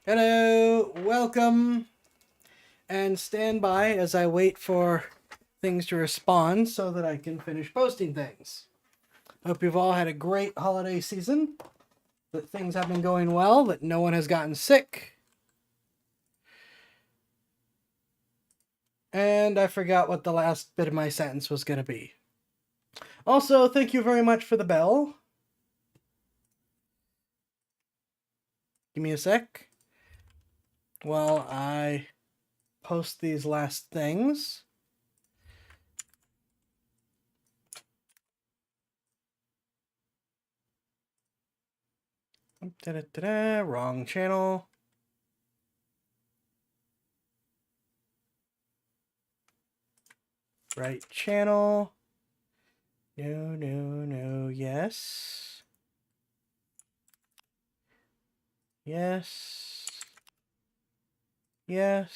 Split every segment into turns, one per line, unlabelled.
Hello, welcome, and stand by as I wait for things to respond so that I can finish posting things. Hope you've all had a great holiday season, that things have been going well, that no one has gotten sick. And I forgot what the last bit of my sentence was going to be. Also, thank you very much for the bell. Give me a sec while I post these last things. Da-da-da-da, wrong channel. Right channel. No, yes. Yes. Yes.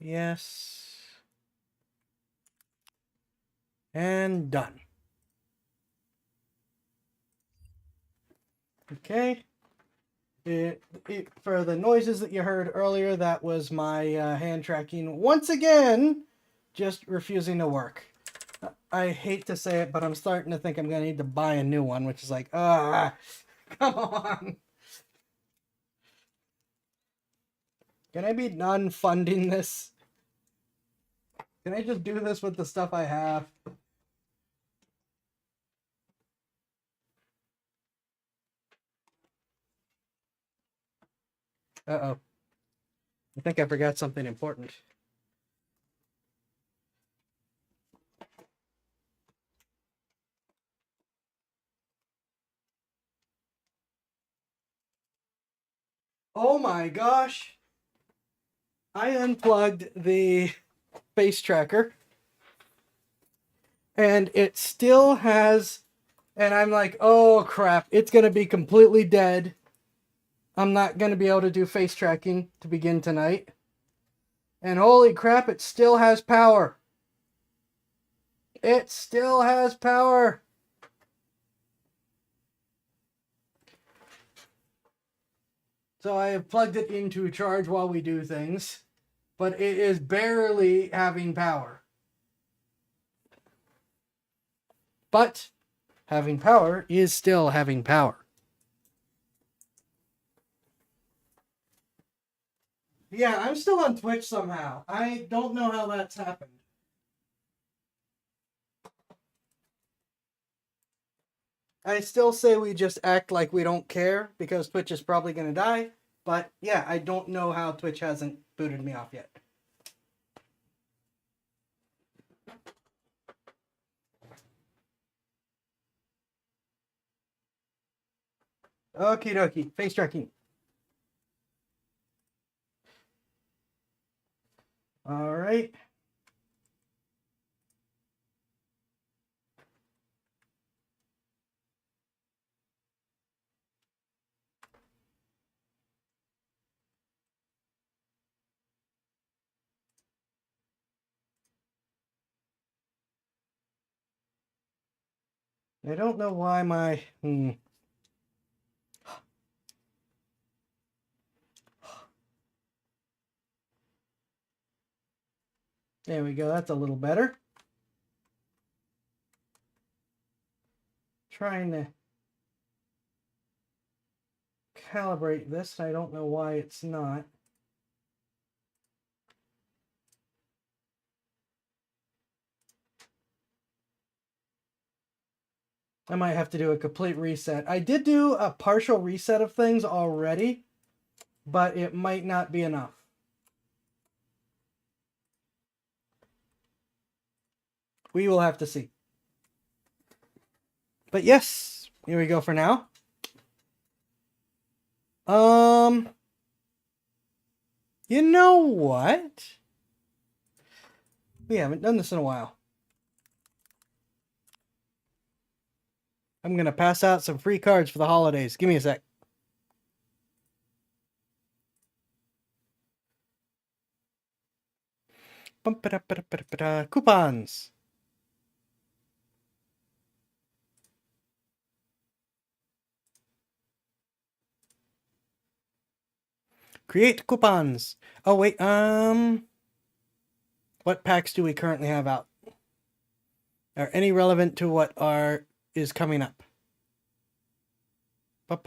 Yes. And done. Okay. For the noises that you heard earlier, that was my hand tracking once again just refusing to work. I hate to say it, but I'm starting to think I'm going to need to buy a new one, which is like, come on. Can I be non-funding this? Can I just do this with the stuff I have? Uh-oh. I think I forgot something important. Oh my gosh. I unplugged the face tracker and it still has, and I'm like, oh crap, it's going to be completely dead. I'm not going to be able to do face tracking to begin tonight. And holy crap, it still has power. It still has power. So I have plugged it into charge while we do things, but it is barely having power. But having power is still having power. Yeah, I'm still on Twitch somehow. I don't know how that's happened. I still say we just act like we don't care because Twitch is probably going to die. But yeah, I don't know how Twitch hasn't booted me off yet. Okie dokie. Face tracking. All right. I don't know why my... There we go. That's a little better. Trying to calibrate this. I don't know why it's not. I might have to do a complete reset. I did do a partial reset of things already, but it might not be enough. We will have to see. But yes, here we go for now. You know what? We haven't done this in a while. I'm going to pass out some free cards for the holidays. Give me a sec. Coupons. Create coupons. Oh, wait. What packs do we currently have out? Are any relevant to what is coming up? Or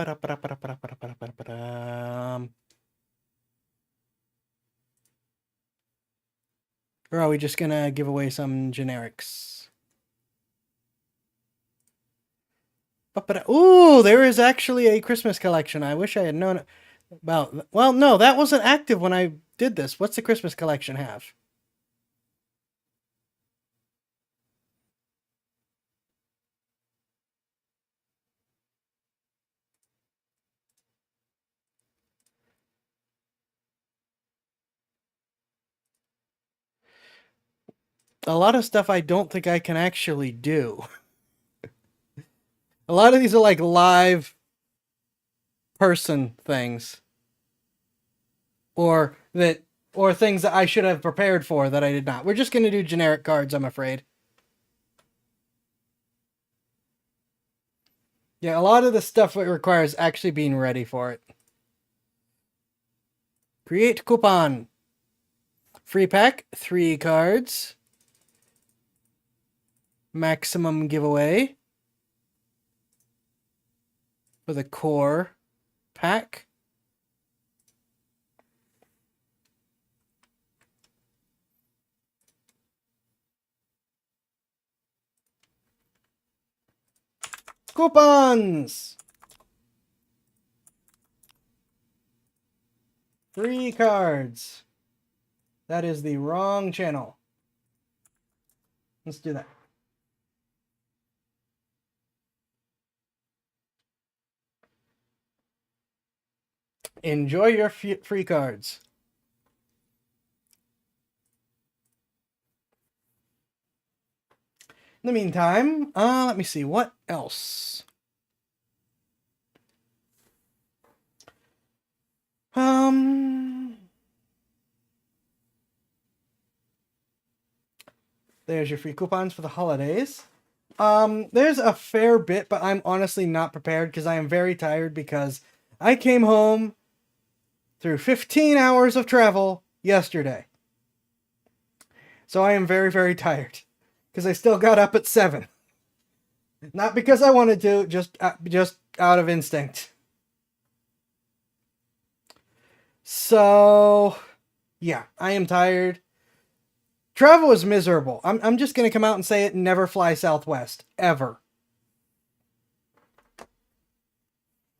are we just gonna give away some generics? Ooh, there is actually a Christmas collection. I wish I had known about. Well, no, that wasn't active when I did this. What's the Christmas collection have? A lot of stuff I don't think I can actually do. A lot of these are like live person things. Or things that I should have prepared for that I did not. We're just going to do generic cards, I'm afraid. Yeah, a lot of the stuff it requires actually being ready for it. Create coupon. Free pack, 3 cards. Maximum giveaway. For the core pack. Coupons! 3 cards. That is the wrong channel. Let's do that. Enjoy your free cards. In the meantime, let me see. What else? There's your free coupons for the holidays. There's a fair bit, but I'm honestly not prepared because I am very tired because I came home through 15 hours of travel yesterday. So I am very, very tired because I still got up at 7. Not because I wanted to, just out of instinct. So, yeah, I am tired. Travel is miserable. I'm just going to come out and say it, never fly Southwest. Ever.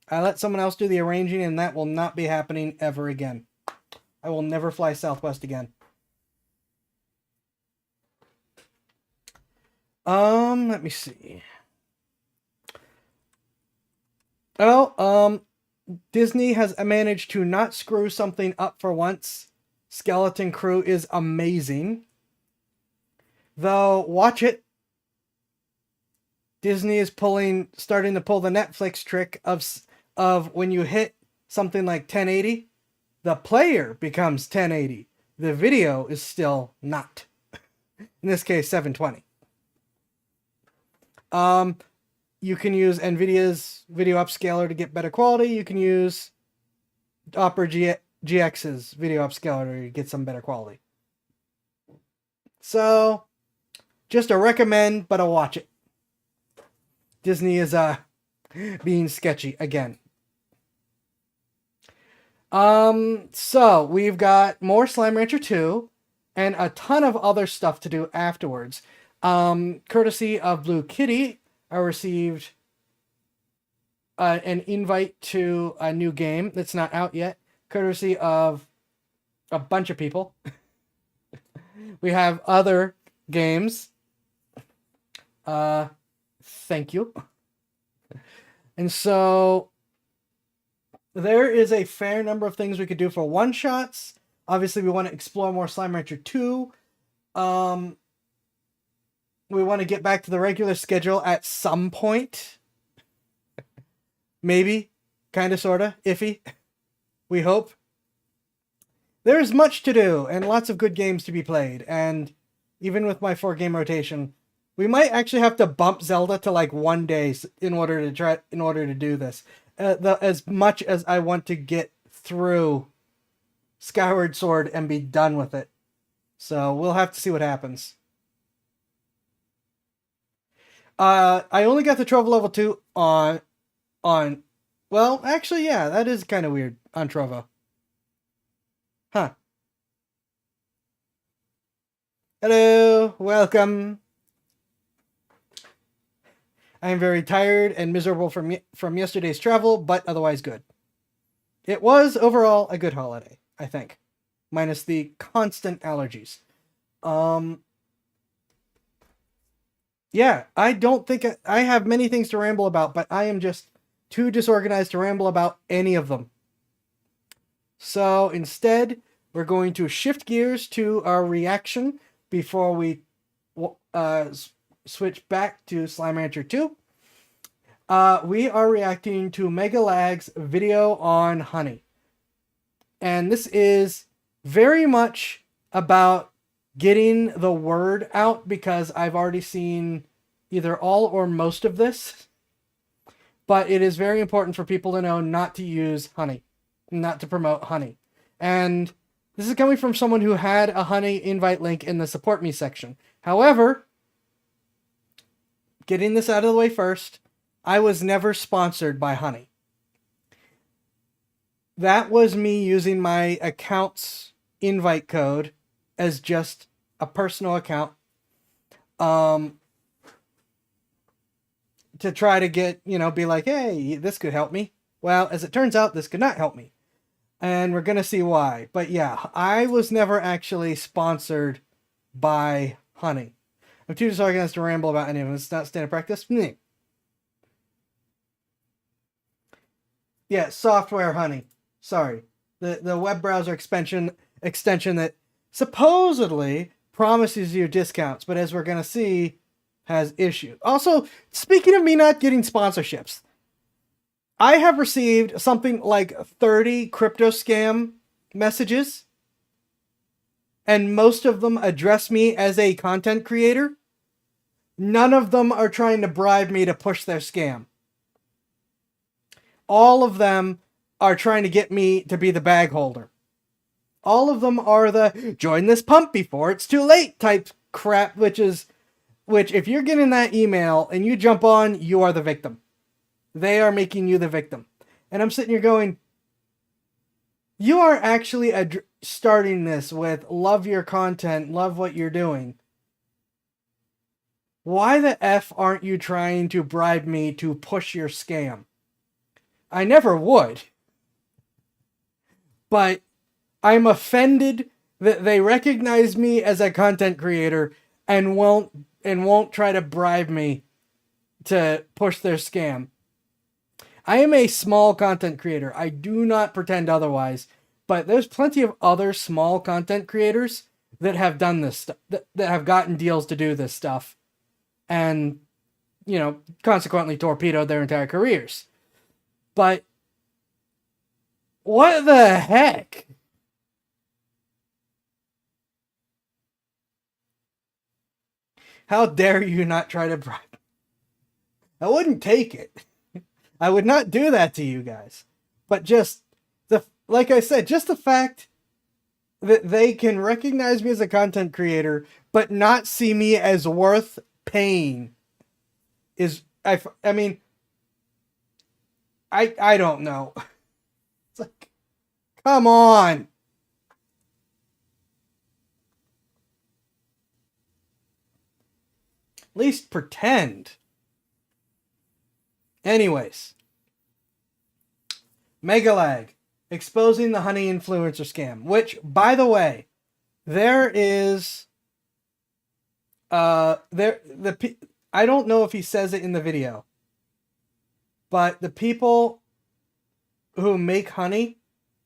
I let someone else do the arranging, and that will not be happening ever again. I will never fly Southwest again. Let me see. Oh, Disney has managed to not screw something up for once. Skeleton Crew is amazing. Though, watch it. Disney is starting to pull the Netflix trick of when you hit something like 1080, the player becomes 1080. The video is still not. In this case, 720. You can use NVIDIA's video upscaler to get better quality. You can use Opera GX's video upscaler to get some better quality. So, just a recommend, but a watch it. Disney is being sketchy again. So we've got more Slime Rancher 2 and a ton of other stuff to do afterwards. Courtesy of Blue Kitty, I received an invite to a new game that's not out yet. Courtesy of a bunch of people. We have other games. Thank you. And so there is a fair number of things we could do for one-shots. Obviously, we want to explore more Slime Rancher 2. We want to get back to the regular schedule at some point. Maybe. Kind of, sort of. Iffy. We hope. There's much to do and lots of good games to be played. And even with my 4-game rotation, we might actually have to bump Zelda to like 1 day in order to do this. As much as I want to get through Skyward Sword and be done with it. So we'll have to see what happens. I only got the Trovo level 2 on well, actually, yeah, that is kind of weird on Trovo. Huh. Hello, welcome. I am very tired and miserable from yesterday's travel, but otherwise good. It was overall a good holiday, I think, minus the constant allergies. Yeah, I don't think I have many things to ramble about, but I am just too disorganized to ramble about any of them. So instead, we're going to shift gears to our reaction before we switch back to Slime Rancher 2. We are reacting to Megalag's video on honey. And this is very much about getting the word out because I've already seen either all or most of this. But it is very important for people to know not to use honey, not to promote honey. And this is coming from someone who had a honey invite link in the support me section. However, getting this out of the way first, I was never sponsored by honey. That was me using my account's invite code as just a personal account. To try to get, be like, hey, this could help me. Well, as it turns out, this could not help me. And we're going to see why. But yeah, I was never actually sponsored by honey. I'm too disorganized to ramble about any of them. It's not standard practice. Yeah, software honey. Sorry. The web browser extension that supposedly promises you discounts, but as we're going to see, has issues. Also, speaking of me not getting sponsorships, I have received something like 30 crypto scam messages, and most of them address me as a content creator. None of them are trying to bribe me to push their scam. All of them are trying to get me to be the bag holder. All of them are the join this pump before it's too late type crap, which if you're getting that email and you jump on, you are the victim. They are making you the victim. And I'm sitting here going, you are actually starting this with love your content, love what you're doing. Why the F aren't you trying to bribe me to push your scam? I never would. But I'm offended that they recognize me as a content creator and won't try to bribe me to push their scam. I am a small content creator. I do not pretend otherwise. But there's plenty of other small content creators that have done this stuff, that have gotten deals to do this stuff. And, consequently torpedoed their entire careers. But what the heck? How dare you not try to bribe? I wouldn't take it. I would not do that to you guys. But like I said, just the fact that they can recognize me as a content creator, but not see me as worth paying is, I don't know. It's like, come on. At least pretend. Anyways. Megalag. Exposing the honey influencer scam. Which, by the way, there is... I don't know if he says it in the video. But the people who make honey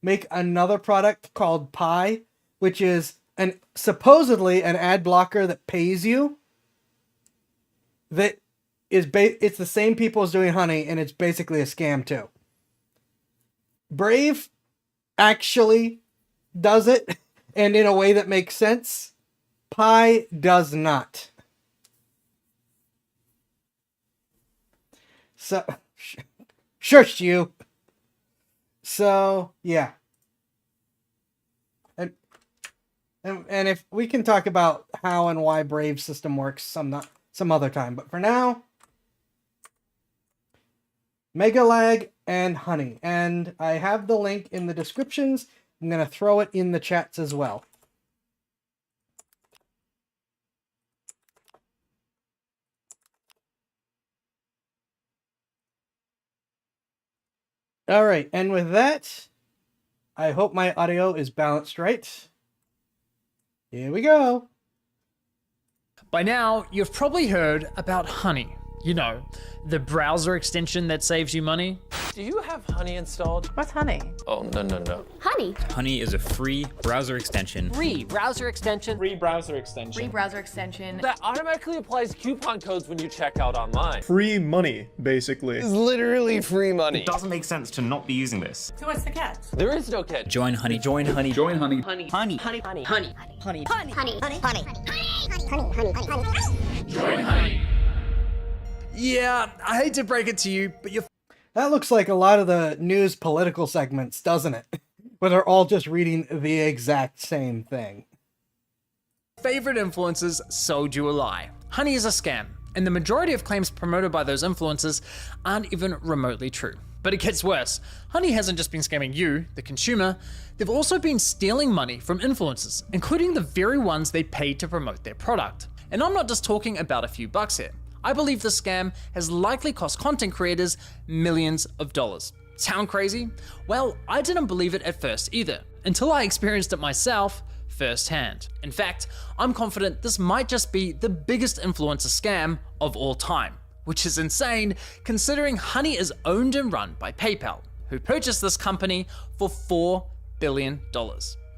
make another product called Pi, which is supposedly an ad blocker that pays you. That is it's the same people as doing honey, and it's basically a scam too. Brave actually does it, and in a way that makes sense. Pi does not. So, shush you. So, yeah. And if we can talk about how and why Brave system works some other time, but for now, Mega Lag and Honey, and I have the link in the descriptions. I'm gonna throw it in the chats as well. All right, and with that, I hope my audio is balanced right. Here we go.
By now, you've probably heard about Honey. You know, the browser extension that saves you money.
Do you have Honey installed?
What's Honey?
Oh, no.
Honey.
Honey is a free browser extension.
Free browser extension.
Free browser extension.
Free browser extension.
That automatically applies coupon codes when you check out online.
Free money, basically.
It's literally free money.
It doesn't make sense to not be using this.
So what's the catch?
There is no catch.
Join Honey. Join Honey. Join Honey.
Honey.
Honey.
Honey. Honey.
Honey.
Honey.
Honey. Honey. Honey. Honey. Honey.
Join Honey.
Yeah, I hate to break it to you, but your
That looks like a lot of the news political segments, doesn't it? Where they're all just reading the exact same thing.
favorite influencers sold you a lie. Honey is a scam, and the majority of claims promoted by those influencers aren't even remotely true. But it gets worse. Honey hasn't just been scamming you, the consumer, they've also been stealing money from influencers, including the very ones they paid to promote their product. And I'm not just talking about a few bucks here. I believe the scam has likely cost content creators millions of dollars. Sound crazy? Well, I didn't believe it at first either, until I experienced it myself firsthand. In fact, I'm confident this might just be the biggest influencer scam of all time, which is insane considering Honey is owned and run by PayPal, who purchased this company for $4 billion.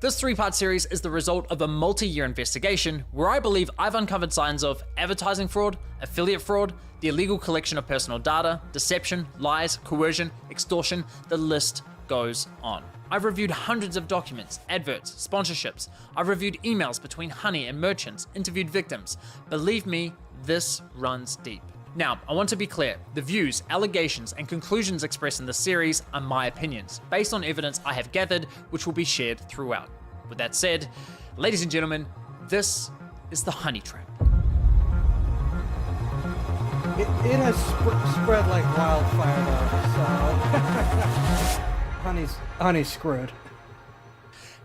This three-part series is the result of a multi-year investigation where I believe I've uncovered signs of advertising fraud, affiliate fraud, the illegal collection of personal data, deception, lies, coercion, extortion, the list goes on. I've reviewed hundreds of documents, adverts, sponsorships. I've reviewed emails between Honey and merchants, interviewed victims. Believe me, this runs deep. Now, I want to be clear, the views, allegations, and conclusions expressed in this series are my opinions, based on evidence I have gathered, which will be shared throughout. With that said, ladies and gentlemen, this is the Honey Trap.
It has spread like wildfire though, so honey's screwed.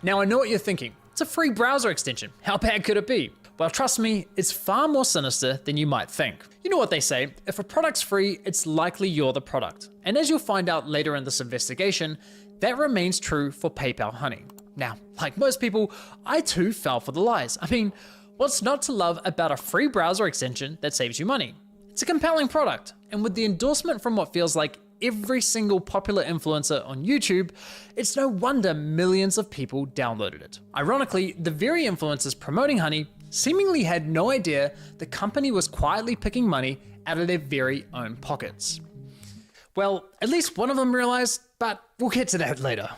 Now I know what you're thinking, it's a free browser extension, how bad could it be? Well, trust me, it's far more sinister than you might think. You know what they say, if a product's free, it's likely you're the product. And as you'll find out later in this investigation, that remains true for PayPal Honey. Now, like most people, I too fell for the lies. I mean, what's not to love about a free browser extension that saves you money? It's a compelling product, and with the endorsement from what feels like every single popular influencer on YouTube, it's no wonder millions of people downloaded it. Ironically, the very influencers promoting Honey seemingly had no idea the company was quietly picking money out of their very own pockets. Well, at least one of them realized, but we'll get to that later.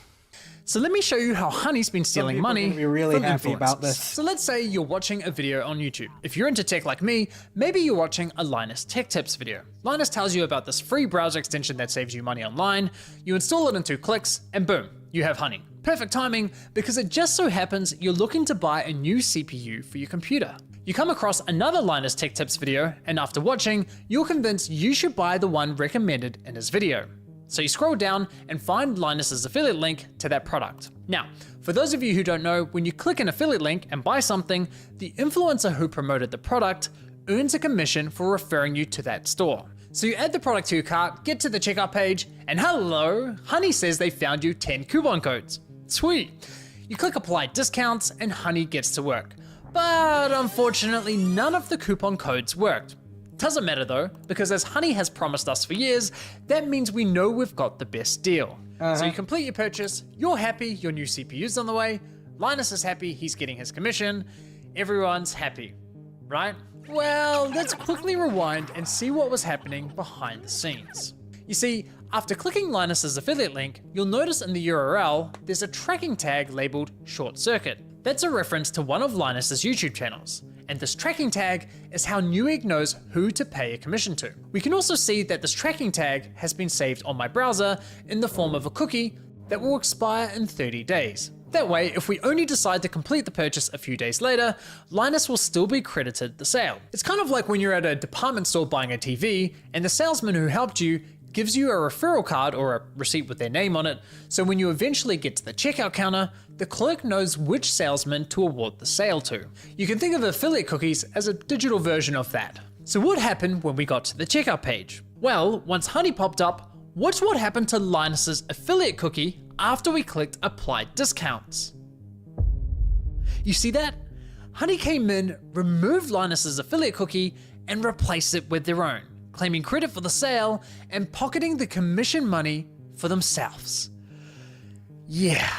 So let me show you how Honey's been stealing money
Some people are gonna be really
from
happy
influencers.
about this.
So let's say you're watching a video on YouTube. If you're into tech like me, maybe you're watching a Linus Tech Tips video. Linus tells you about this free browser extension that saves you money online. You install it in 2 clicks, and boom, you have Honey. Perfect timing, because it just so happens you're looking to buy a new CPU for your computer. You come across another Linus Tech Tips video, and after watching, you're convinced you should buy the one recommended in his video. So you scroll down and find Linus's affiliate link to that product. Now, for those of you who don't know, when you click an affiliate link and buy something, the influencer who promoted the product earns a commission for referring you to that store. So you add the product to your cart, get to the checkout page, and hello, Honey says they found you 10 coupon codes. Sweet. You click apply discounts and Honey gets to work. But unfortunately, none of the coupon codes worked. Doesn't matter though, because as Honey has promised us for years, that means we know we've got the best deal. So you complete your purchase, you're happy, your new CPU's on the way, Linus is happy, he's getting his commission, everyone's happy, right? Well, let's quickly rewind and see what was happening behind the scenes. You see, after clicking Linus's affiliate link, you'll notice in the URL, there's a tracking tag labeled short circuit. That's a reference to one of Linus's YouTube channels. And this tracking tag is how Newegg knows who to pay a commission to. We can also see that this tracking tag has been saved on my browser in the form of a cookie that will expire in 30 days. That way, if we only decide to complete the purchase a few days later, Linus will still be credited the sale. It's kind of like when you're at a department store buying a TV and the salesman who helped you gives you a referral card or a receipt with their name on it, so when you eventually get to the checkout counter, the clerk knows which salesman to award the sale to. You can think of affiliate cookies as a digital version of that. So what happened when we got to the checkout page? Well, once Honey popped up, watch what happened to Linus's affiliate cookie after we clicked apply discounts. You see that? Honey came in, removed Linus's affiliate cookie, and replaced it with their own, claiming credit for the sale and pocketing the commission money for themselves. Yeah.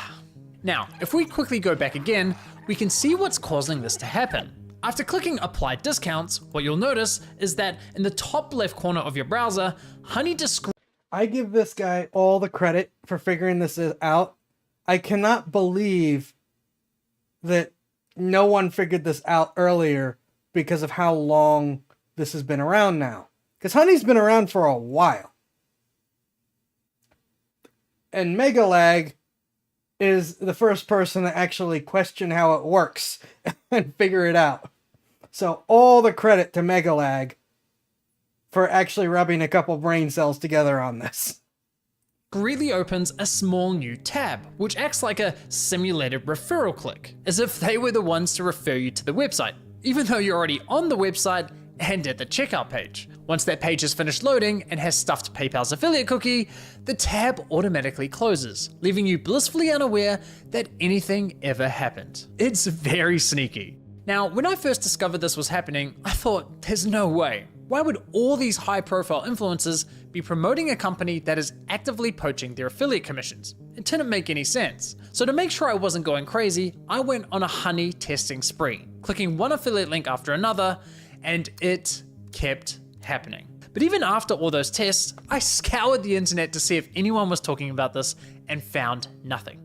Now, if we quickly go back again, we can see what's causing this to happen. After clicking apply discounts, what you'll notice is that in the top left corner of your browser, Honey describes
I give this guy all the credit for figuring this out. I cannot believe that no one figured this out earlier because of how long this has been around now. Because Honey's been around for a while. And Megalag is the first person to actually question how it works and figure it out. So all the credit to Megalag for actually rubbing a couple brain cells together on this.
Greeley opens a small new tab, which acts like a simulated referral click, as if they were the ones to refer you to the website, even though you're already on the website and at the checkout page. Once that page is finished loading and has stuffed PayPal's affiliate cookie, the tab automatically closes, leaving you blissfully unaware that anything ever happened. It's very sneaky. Now, when I first discovered this was happening, I thought, there's no way. Why would all these high-profile influencers be promoting a company that is actively poaching their affiliate commissions? It didn't make any sense. So to make sure I wasn't going crazy, I went on a Honey testing spree, clicking one affiliate link after another, and it kept happening. But even after all those tests, I scoured the internet to see if anyone was talking about this and found nothing.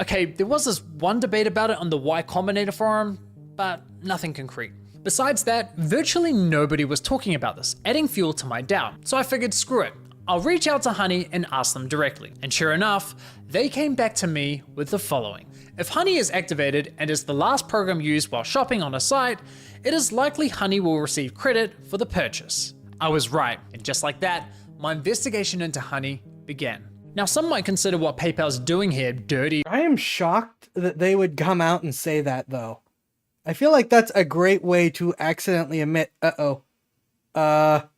Okay, there was this one debate about it on the Y Combinator forum, but nothing concrete. Besides that, virtually nobody was talking about this, adding fuel to my doubt. So I figured, screw it. I'll reach out to Honey and ask them directly. And sure enough, they came back to me with the following. If Honey is activated and is the last program used while shopping on a site, it is likely Honey will receive credit for the purchase. I was right, and just like that, my investigation into Honey began. Now, some might consider what PayPal's doing here dirty.
I am shocked that they would come out and say that, though. I feel like that's a great way to accidentally admit, they now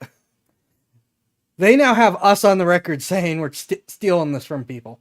have us on the record saying we're stealing this from people.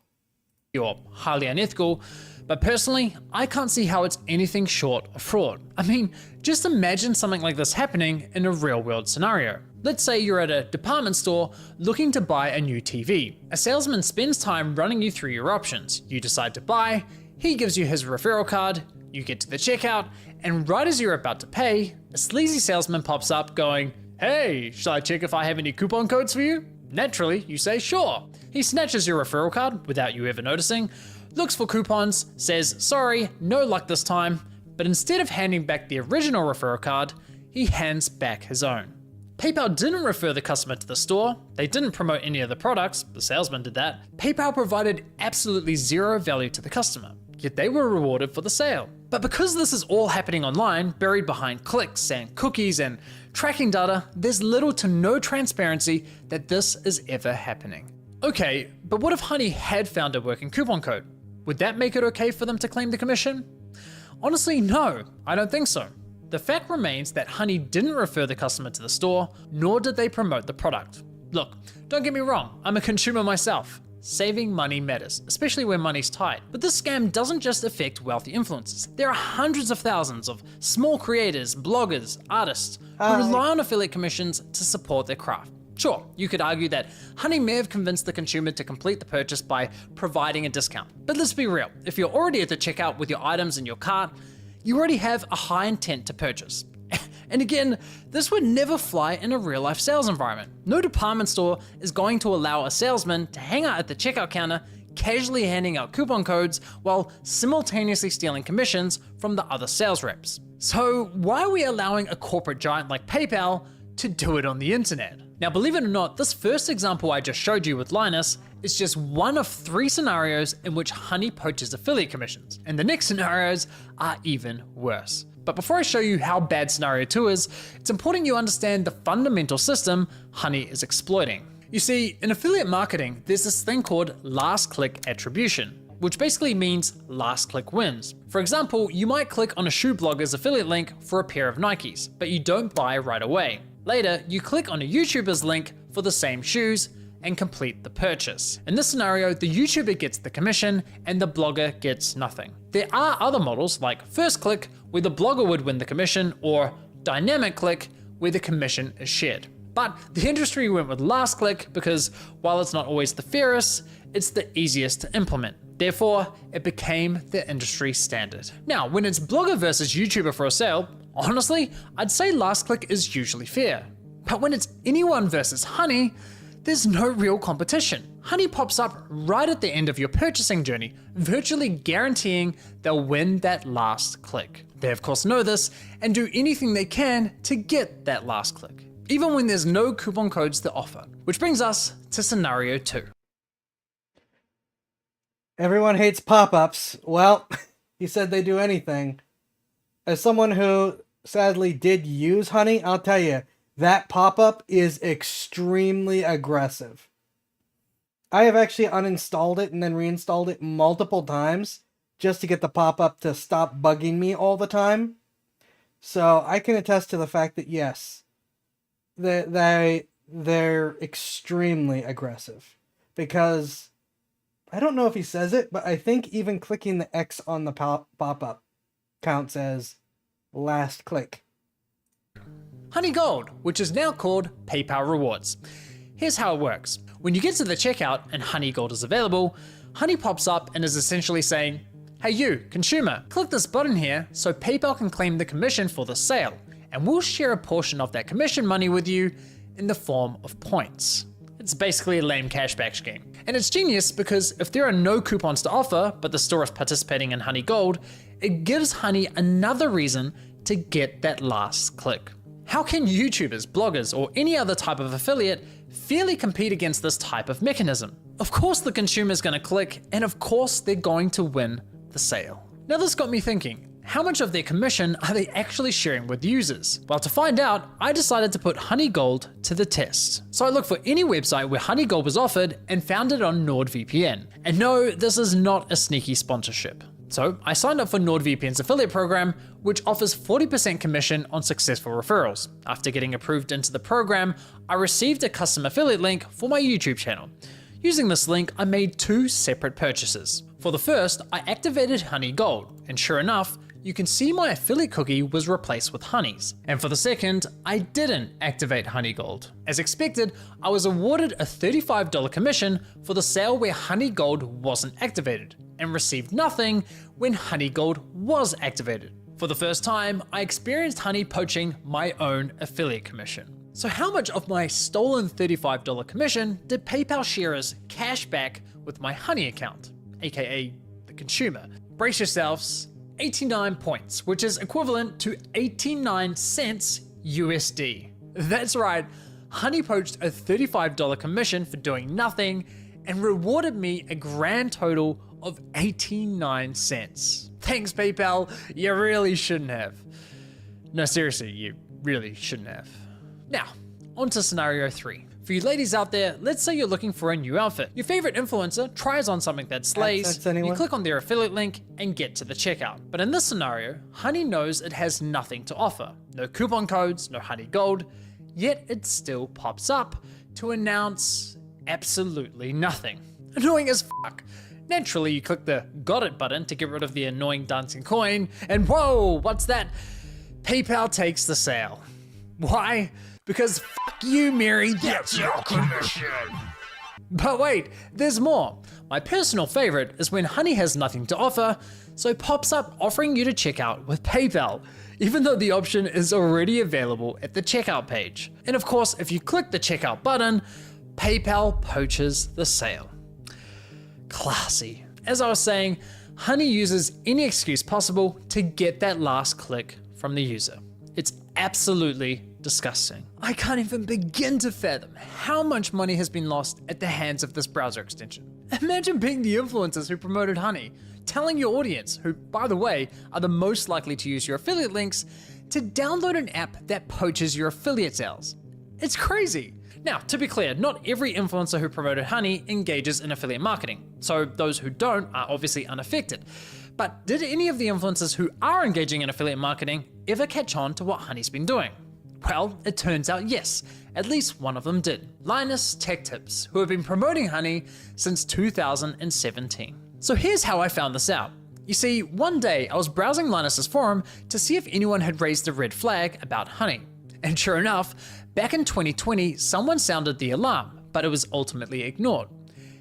Or highly unethical, but personally, I can't see how it's anything short of fraud. I mean, just imagine something like this happening in a real-world scenario. Let's say you're at a department store looking to buy a new TV. A salesman spends time running you through your options. You decide to buy, he gives you his referral card, you get to the checkout, and right as you're about to pay, a sleazy salesman pops up going, "Hey, shall I check if I have any coupon codes for you?" Naturally, you say sure. He snatches your referral card without you ever noticing, looks for coupons, says sorry, no luck this time, but instead of handing back the original referral card, he hands back his own. PayPal didn't refer the customer to the store, they didn't promote any of the products, the salesman did that. PayPal provided absolutely zero value to the customer, yet they were rewarded for the sale. But because this is all happening online, buried behind clicks and cookies and tracking data, there's little to no transparency that this is ever happening. Okay, but what if Honey had found a working coupon code? Would that make it okay for them to claim the commission? Honestly, no, I don't think so. The fact remains that Honey didn't refer the customer to the store, nor did they promote the product. Look, don't get me wrong, I'm a consumer myself. Saving money matters, especially when money's tight. But this scam doesn't just affect wealthy influencers. There are hundreds of thousands of small creators, bloggers, artists who rely on affiliate commissions to support their craft. Sure, you could argue that Honey may have convinced the consumer to complete the purchase by providing a discount. But let's be real, if you're already at the checkout with your items in your cart, you already have a high intent to purchase. And again, this would never fly in a real-life sales environment. No department store is going to allow a salesman to hang out at the checkout counter, casually handing out coupon codes while simultaneously stealing commissions from the other sales reps. So why are we allowing a corporate giant like PayPal to do it on the internet. Now, believe it or not, this first example I just showed you with Linus is just one of 3 scenarios in which Honey poaches affiliate commissions, and the next scenarios are even worse. But before I show you how bad scenario 2 is, it's important you understand the fundamental system Honey is exploiting. You see, in affiliate marketing, there's this thing called last click attribution, which basically means last click wins. For example, you might click on a shoe blogger's affiliate link for a pair of Nikes, but you don't buy right away. Later, you click on a YouTuber's link for the same shoes and complete the purchase. In this scenario, the YouTuber gets the commission and the blogger gets nothing. There are other models like first click, where the blogger would win the commission, or dynamic click, where the commission is shared. But the industry went with last click because while it's not always the fairest, it's the easiest to implement. Therefore, it became the industry standard. Now, when it's blogger versus YouTuber for a sale, honestly, I'd say last click is usually fair. But when it's anyone versus Honey, there's no real competition. Honey pops up right at the end of your purchasing journey, virtually guaranteeing they'll win that last click. They of course know this and do anything they can to get that last click, even when there's no coupon codes to offer. Which brings us to scenario 2.
Everyone hates pop-ups. Well, he said they do anything. As someone who sadly did use Honey, I'll tell you, that pop-up is extremely aggressive. I have actually uninstalled it and then reinstalled it multiple times just to get the pop-up to stop bugging me all the time. So I can attest to the fact that yes, they're extremely aggressive. Because I don't know if he says it, but I think even clicking the X on the pop-up counts as last click.
Honey Gold, which is now called PayPal Rewards. Here's how it works. When you get to the checkout and Honey Gold is available, Honey pops up and is essentially saying, "Hey you, consumer, click this button here so PayPal can claim the commission for the sale, and we'll share a portion of that commission money with you in the form of points." It's basically a lame cashback scheme. And it's genius because if there are no coupons to offer, but the store is participating in Honey Gold, it gives Honey another reason to get that last click. How can YouTubers, bloggers, or any other type of affiliate fairly compete against this type of mechanism? Of course the consumer's gonna click, and of course they're going to win the sale. Now this got me thinking, how much of their commission are they actually sharing with users? Well, to find out, I decided to put Honey Gold to the test. So I looked for any website where Honey Gold was offered and found it on NordVPN. And no, this is not a sneaky sponsorship. So I signed up for NordVPN's affiliate program, which offers 40% commission on successful referrals. After getting approved into the program, I received a custom affiliate link for my YouTube channel. Using this link, I made 2 separate purchases. For the first, I activated Honey Gold, and sure enough, you can see my affiliate cookie was replaced with Honey's. And for the second, I didn't activate Honey Gold. As expected, I was awarded a $35 commission for the sale where Honey Gold wasn't activated, and received nothing when Honey Gold was activated. For the first time, I experienced Honey poaching my own affiliate commission. So how much of my stolen $35 commission did PayPal share as cash back with my Honey account, aka the consumer? Brace yourselves, 89 points, which is equivalent to 89 cents USD. That's right, Honey poached a $35 commission for doing nothing and rewarded me a grand total of 89 cents. Thanks PayPal, you really shouldn't have. No, seriously, you really shouldn't have. Now, on to scenario 3. For you ladies out there, let's say you're looking for a new outfit. Your favorite influencer tries on something that slays, you click on their affiliate link and get to the checkout. But in this scenario, Honey knows it has nothing to offer. No coupon codes, no Honey Gold, yet it still pops up to announce absolutely nothing. Annoying as fuck. Naturally, you click the got it button to get rid of the annoying dancing coin, and whoa, what's that? PayPal takes the sale. Why? Because fuck you, Mary, that's your commission. But wait, there's more. My personal favorite is when Honey has nothing to offer, so it pops up offering you to check out with PayPal, even though the option is already available at the checkout page. And of course, if you click the checkout button, PayPal poaches the sale. Classy. As I was saying, Honey uses any excuse possible to get that last click from the user. It's absolutely disgusting. I can't even begin to fathom how much money has been lost at the hands of this browser extension. Imagine being the influencers who promoted Honey, telling your audience, who by the way are the most likely to use your affiliate links, to download an app that poaches your affiliate sales. It's crazy. Now, to be clear, not every influencer who promoted Honey engages in affiliate marketing, so those who don't are obviously unaffected. But did any of the influencers who are engaging in affiliate marketing ever catch on to what Honey's been doing? Well, it turns out yes, at least one of them did. Linus Tech Tips, who have been promoting Honey since 2017. So here's how I found this out. You see, one day I was browsing Linus's forum to see if anyone had raised a red flag about Honey. And sure enough, back in 2020, someone sounded the alarm, but it was ultimately ignored.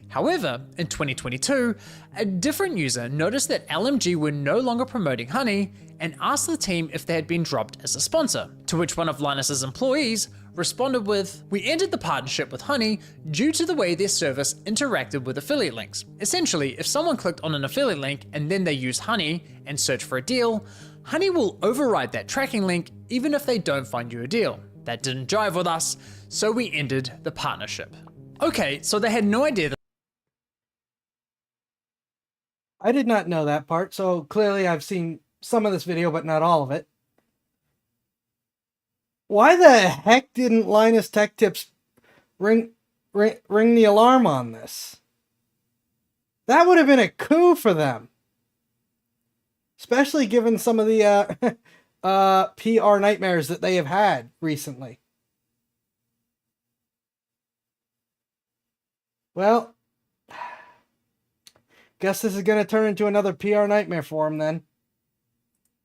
However, in 2022, a different user noticed that LMG were no longer promoting Honey and asked the team if they had been dropped as a sponsor, to which one of Linus's employees responded with, "We ended the partnership with Honey due to the way their service interacted with affiliate links. Essentially, if someone clicked on an affiliate link and then they used Honey and searched for a deal, Honey will override that tracking link even if they don't find you a deal. That didn't jive with us, so we ended the partnership." Okay, so they had no idea that
I did not know that part, so clearly I've seen some of this video, but not all of it. Why the heck didn't Linus Tech Tips ring the alarm on this? That would have been a coup for them. Especially given some of the PR nightmares that they have had recently. Well, guess this is going to turn into another PR nightmare for them then.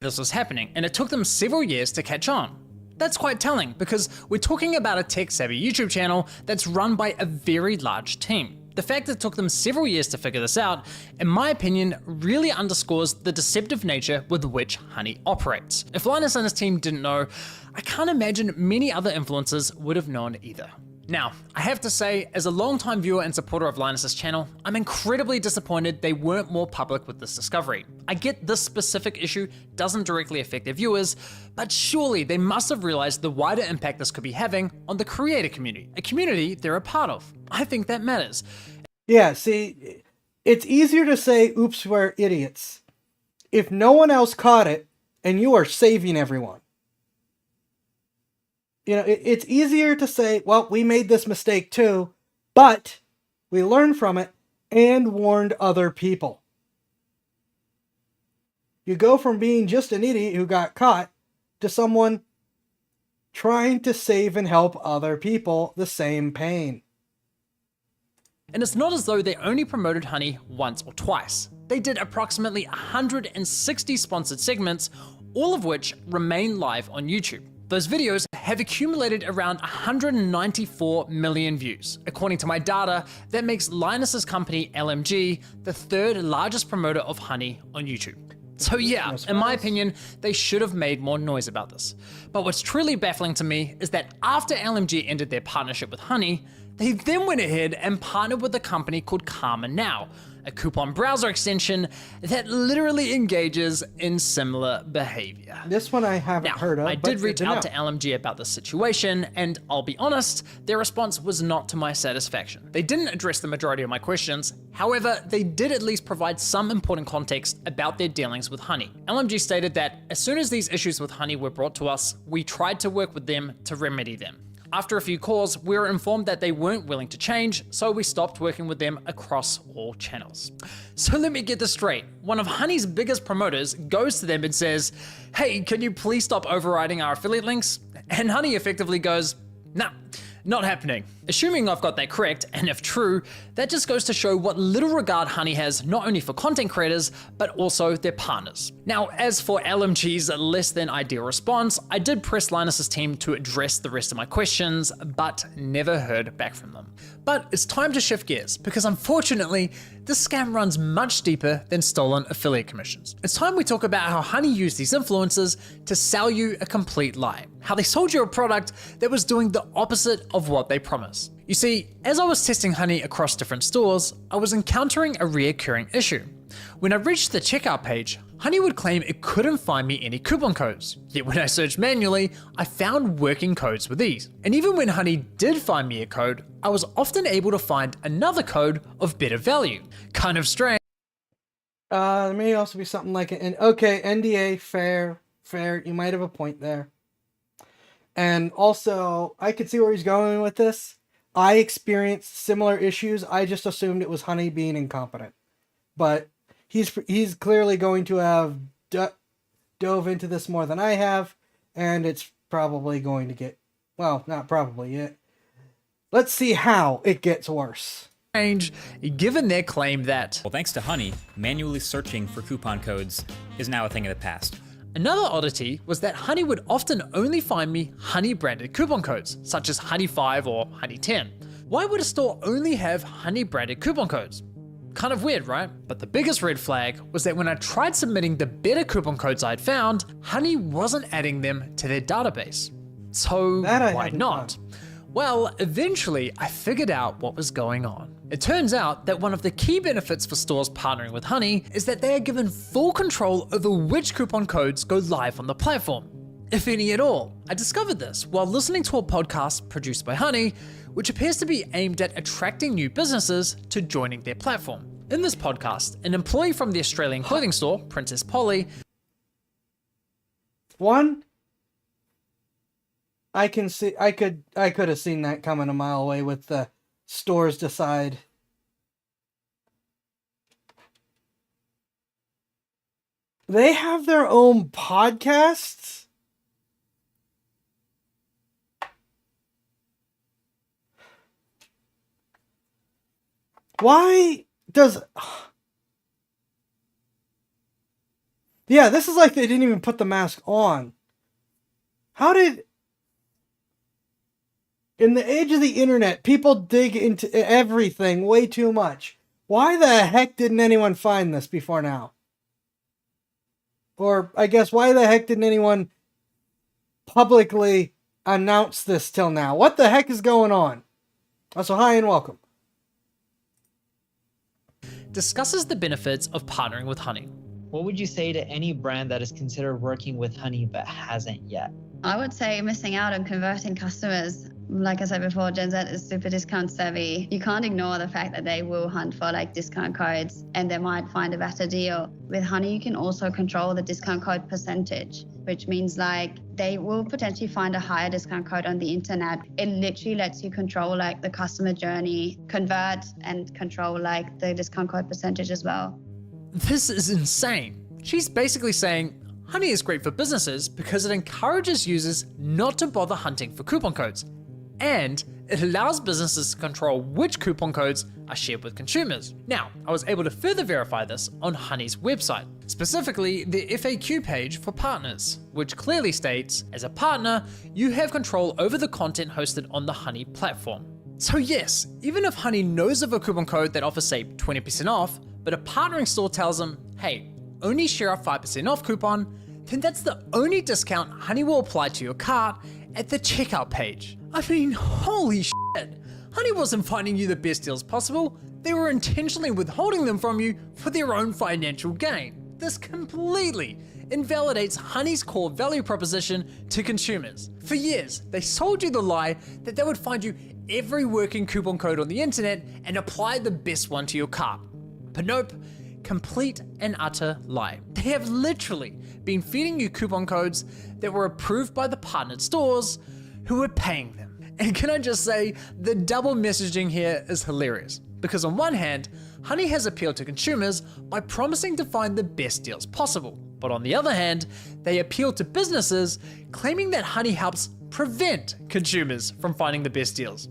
this was happening, and it took them several years to catch on. That's quite telling, because we're talking about a tech-savvy YouTube channel that's run by a very large team. The fact that it took them several years to figure this out, in my opinion, really underscores the deceptive nature with which Honey operates. If Linus and his team didn't know, I can't imagine many other influencers would have known either. Now, I have to say, as a longtime viewer and supporter of Linus's channel, I'm incredibly disappointed they weren't more public with this discovery. I get this specific issue doesn't directly affect their viewers, but surely they must have realized the wider impact this could be having on the creator community, a community they're a part of. I think that matters.
Yeah, see, it's easier to say, oops, we're idiots, if no one else caught it and you are saving everyone. You know, it's easier to say, well, we made this mistake too, but we learned from it and warned other people. You go from being just an idiot who got caught to someone trying to save and help other people the same pain.
And it's not as though they only promoted Honey once or twice. They did approximately 160 sponsored segments, all of which remain live on YouTube. Those videos have accumulated around 194 million views. According to my data, that makes Linus's company LMG the third largest promoter of Honey on YouTube. So yeah, in my opinion, they should have made more noise about this. But what's truly baffling to me is that after LMG ended their partnership with Honey, they then went ahead and partnered with a company called Karma Now, a coupon browser extension that literally engages in similar behavior.
This one I haven't heard of.
I did reach out to LMG about this situation, and I'll be honest, their response was not to my satisfaction. They didn't address the majority of my questions, however, they did at least provide some important context about their dealings with Honey. LMG stated that as soon as these issues with Honey were brought to us, we tried to work with them to remedy them. After a few calls, we were informed that they weren't willing to change, so we stopped working with them across all channels. So let me get this straight. One of Honey's biggest promoters goes to them and says, "Hey, can you please stop overriding our affiliate links?" And Honey effectively goes, "Nah, not happening." Assuming I've got that correct, and if true, that just goes to show what little regard Honey has not only for content creators, but also their partners. Now, as for LMG's less than ideal response, I did press Linus's team to address the rest of my questions, but never heard back from them. But it's time to shift gears, because unfortunately, this scam runs much deeper than stolen affiliate commissions. It's time we talk about how Honey used these influencers to sell you a complete lie. How they sold you a product that was doing the opposite of what they promised. You see, as I was testing Honey across different stores, I was encountering a reoccurring issue. When I reached the checkout page, Honey would claim it couldn't find me any coupon codes, yet when I searched manually, I found working codes with these. And even when Honey did find me a code, I was often able to find another code of better value. Kind of strange.
There may also be something like okay, NDA, fair, you might have a point there. And also, I could see where he's going with this. I experienced similar issues. I just assumed it was Honey being incompetent. But he's clearly going to have dove into this more than I have, and it's probably going to get, well, not probably yet. Let's see how it gets worse.
Given their claim that,
Well, thanks to Honey, manually searching for coupon codes is now a thing of the past.
another oddity was that Honey would often only find me Honey branded coupon codes, such as Honey 5 or Honey 10. Why would a store only have Honey branded coupon codes? Kind of weird, right? But the biggest red flag was that when I tried submitting the better coupon codes I'd found, Honey wasn't adding them to their database. So why not? Well, eventually I figured out what was going on. It turns out that one of the key benefits for stores partnering with Honey is that they are given full control over which coupon codes go live on the platform, if any at all. I discovered this while listening to a podcast produced by Honey, which appears to be aimed at attracting new businesses to joining their platform. In this podcast, an employee from the Australian clothing store, Princess Polly,
I could have seen that coming a mile away with the stores decide. They have their own podcasts? Why does... Yeah, this is like they didn't even put the mask on. How did... In the age of the internet, people dig into everything way too much. Why the heck didn't anyone find this before now? Or, I guess, why the heck didn't anyone publicly announce this till now? What the heck is going on? Also, hi and welcome.
discusses the benefits of partnering with Honey.
What would you say to any brand that is considered working with Honey but hasn't yet?
I would say missing out on converting customers. Like I said before, Gen Z is super discount savvy. You can't ignore the fact that they will hunt for like discount codes and they might find a better deal. With Honey, you can also control the discount code percentage, which means like they will potentially find a higher discount code on the internet. It literally lets you control like the customer journey, convert and control like the discount code percentage as well.
This is insane. She's basically saying Honey is great for businesses because it encourages users not to bother hunting for coupon codes, and it allows businesses to control which coupon codes are shared with consumers. Now, I was able to further verify this on Honey's website, specifically the FAQ page for partners, which clearly states, as a partner, you have control over the content hosted on the Honey platform. So yes, even if Honey knows of a coupon code that offers say 20% off, but a partnering store tells them, hey, only share a 5% off coupon, then that's the only discount Honey will apply to your cart at the checkout page. I mean, holy shit. Honey wasn't finding you the best deals possible, they were intentionally withholding them from you for their own financial gain. This completely invalidates Honey's core value proposition to consumers. For years, they sold you the lie that they would find you every working coupon code on the internet and apply the best one to your cart. But nope, complete and utter lie. They have literally been feeding you coupon codes that were approved by the partnered stores who were paying them. And can I just say, the double messaging here is hilarious. Because on one hand, Honey has appealed to consumers by promising to find the best deals possible. But on the other hand, they appeal to businesses claiming that Honey helps prevent consumers from finding the best deals.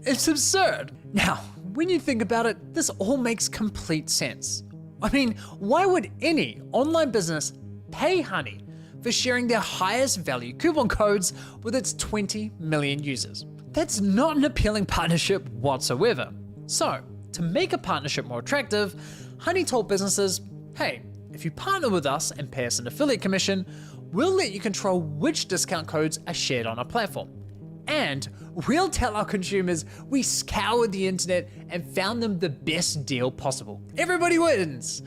It's absurd. Now, when you think about it, this all makes complete sense. I mean, why would any online business pay Honey for sharing their highest value coupon codes with its 20 million users? That's not an appealing partnership whatsoever. So, to make a partnership more attractive, Honey told businesses, hey, if you partner with us and pay us an affiliate commission, we'll let you control which discount codes are shared on our platform. And we'll tell our consumers we scoured the internet and found them the best deal possible. Everybody wins.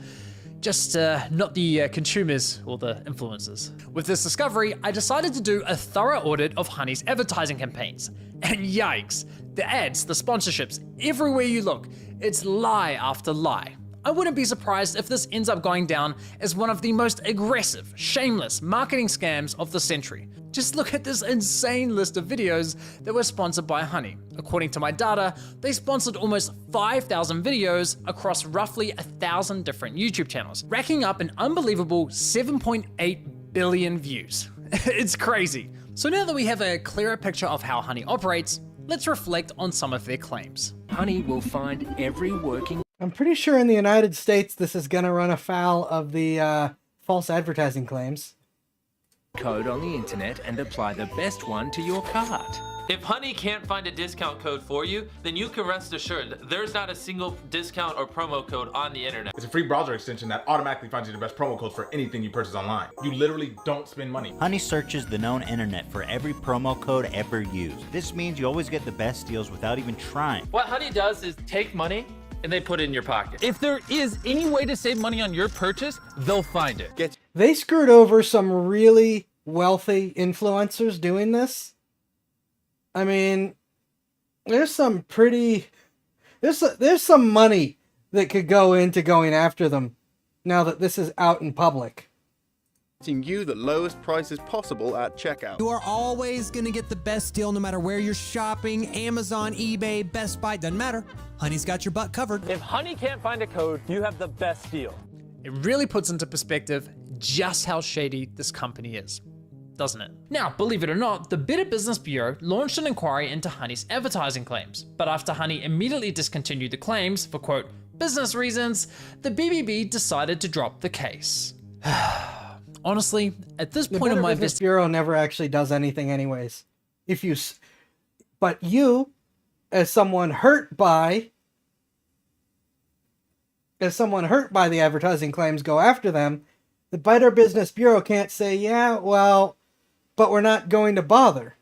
just not the consumers or the influencers. With this discovery, I decided to do a thorough audit of Honey's advertising campaigns. And yikes, the ads, the sponsorships, everywhere you look, it's lie after lie. I wouldn't be surprised if this ends up going down as one of the most aggressive, shameless marketing scams of the century. Just look at this insane list of videos that were sponsored by Honey. According to my data, they sponsored almost 5,000 videos across roughly 1,000 different YouTube channels, racking up an unbelievable 7.8 billion views. It's crazy. So now that we have a clearer picture of how Honey operates, let's reflect on some of their claims.
Honey will find every working
I'm pretty sure in the United States this is going to run afoul of the false advertising claims.
code on the internet and apply the best one to your cart.
If Honey can't find a discount code for you, then you can rest assured there's not a single discount or promo code on the internet.
It's a free browser extension that automatically finds you the best promo codes for anything you purchase online. You literally don't spend money.
Honey searches the known internet for every promo code ever used. This means you always get the best deals without even trying.
What Honey does is take money and they put it in your pocket.
If there is any way to save money on your purchase, they'll find it.
They screwed over some really wealthy influencers doing this. I mean, there's some pretty... There's some money that could go into going after them now that this is out in public.
You the lowest prices possible at checkout.
You are always going to get the best deal no matter where you're shopping. Amazon, eBay, Best Buy, doesn't matter. Honey's got your butt covered.
If Honey can't find a code, you have the best deal.
It really puts into perspective just how shady this company is, doesn't it? Now, believe it or not, the Better Business Bureau launched an inquiry into Honey's advertising claims, but after Honey immediately discontinued the claims for, quote, business reasons, the BBB decided to drop the case. Honestly, at this point in my
Business Bureau never actually does anything anyways. But you, as someone hurt by the advertising claims, go after them. The Better Business Bureau can't say, yeah, well, but we're not going to bother.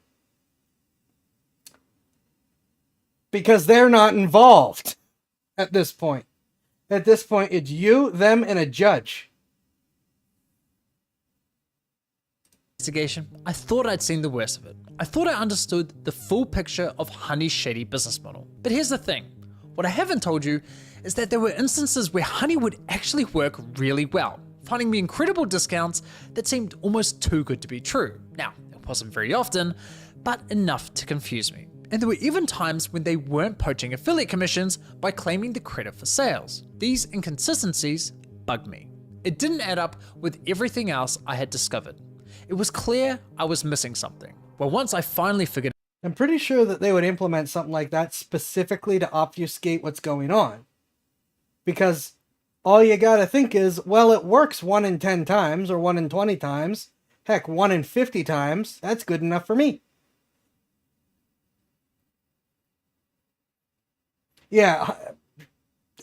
Because they're not involved at this point. At this point, it's you, them, and a judge.
Investigation, I thought I'd seen the worst of it. I thought I understood the full picture of Honey's shady business model. But here's the thing. What I haven't told you is that there were instances where Honey would actually work really well, finding me incredible discounts that seemed almost too good to be true. Now, it wasn't very often, but enough to confuse me. And there were even times when they weren't poaching affiliate commissions by claiming the credit for sales. These inconsistencies bugged me. It didn't add up with everything else I had discovered. It was clear I was missing something. Well, once I finally figured
I'm pretty sure that they would implement something like that specifically to obfuscate what's going on. Because all you gotta think is, well, it works 1 in 10 times, or 1 in 20 times. Heck, 1 in 50 times. That's good enough for me. Yeah,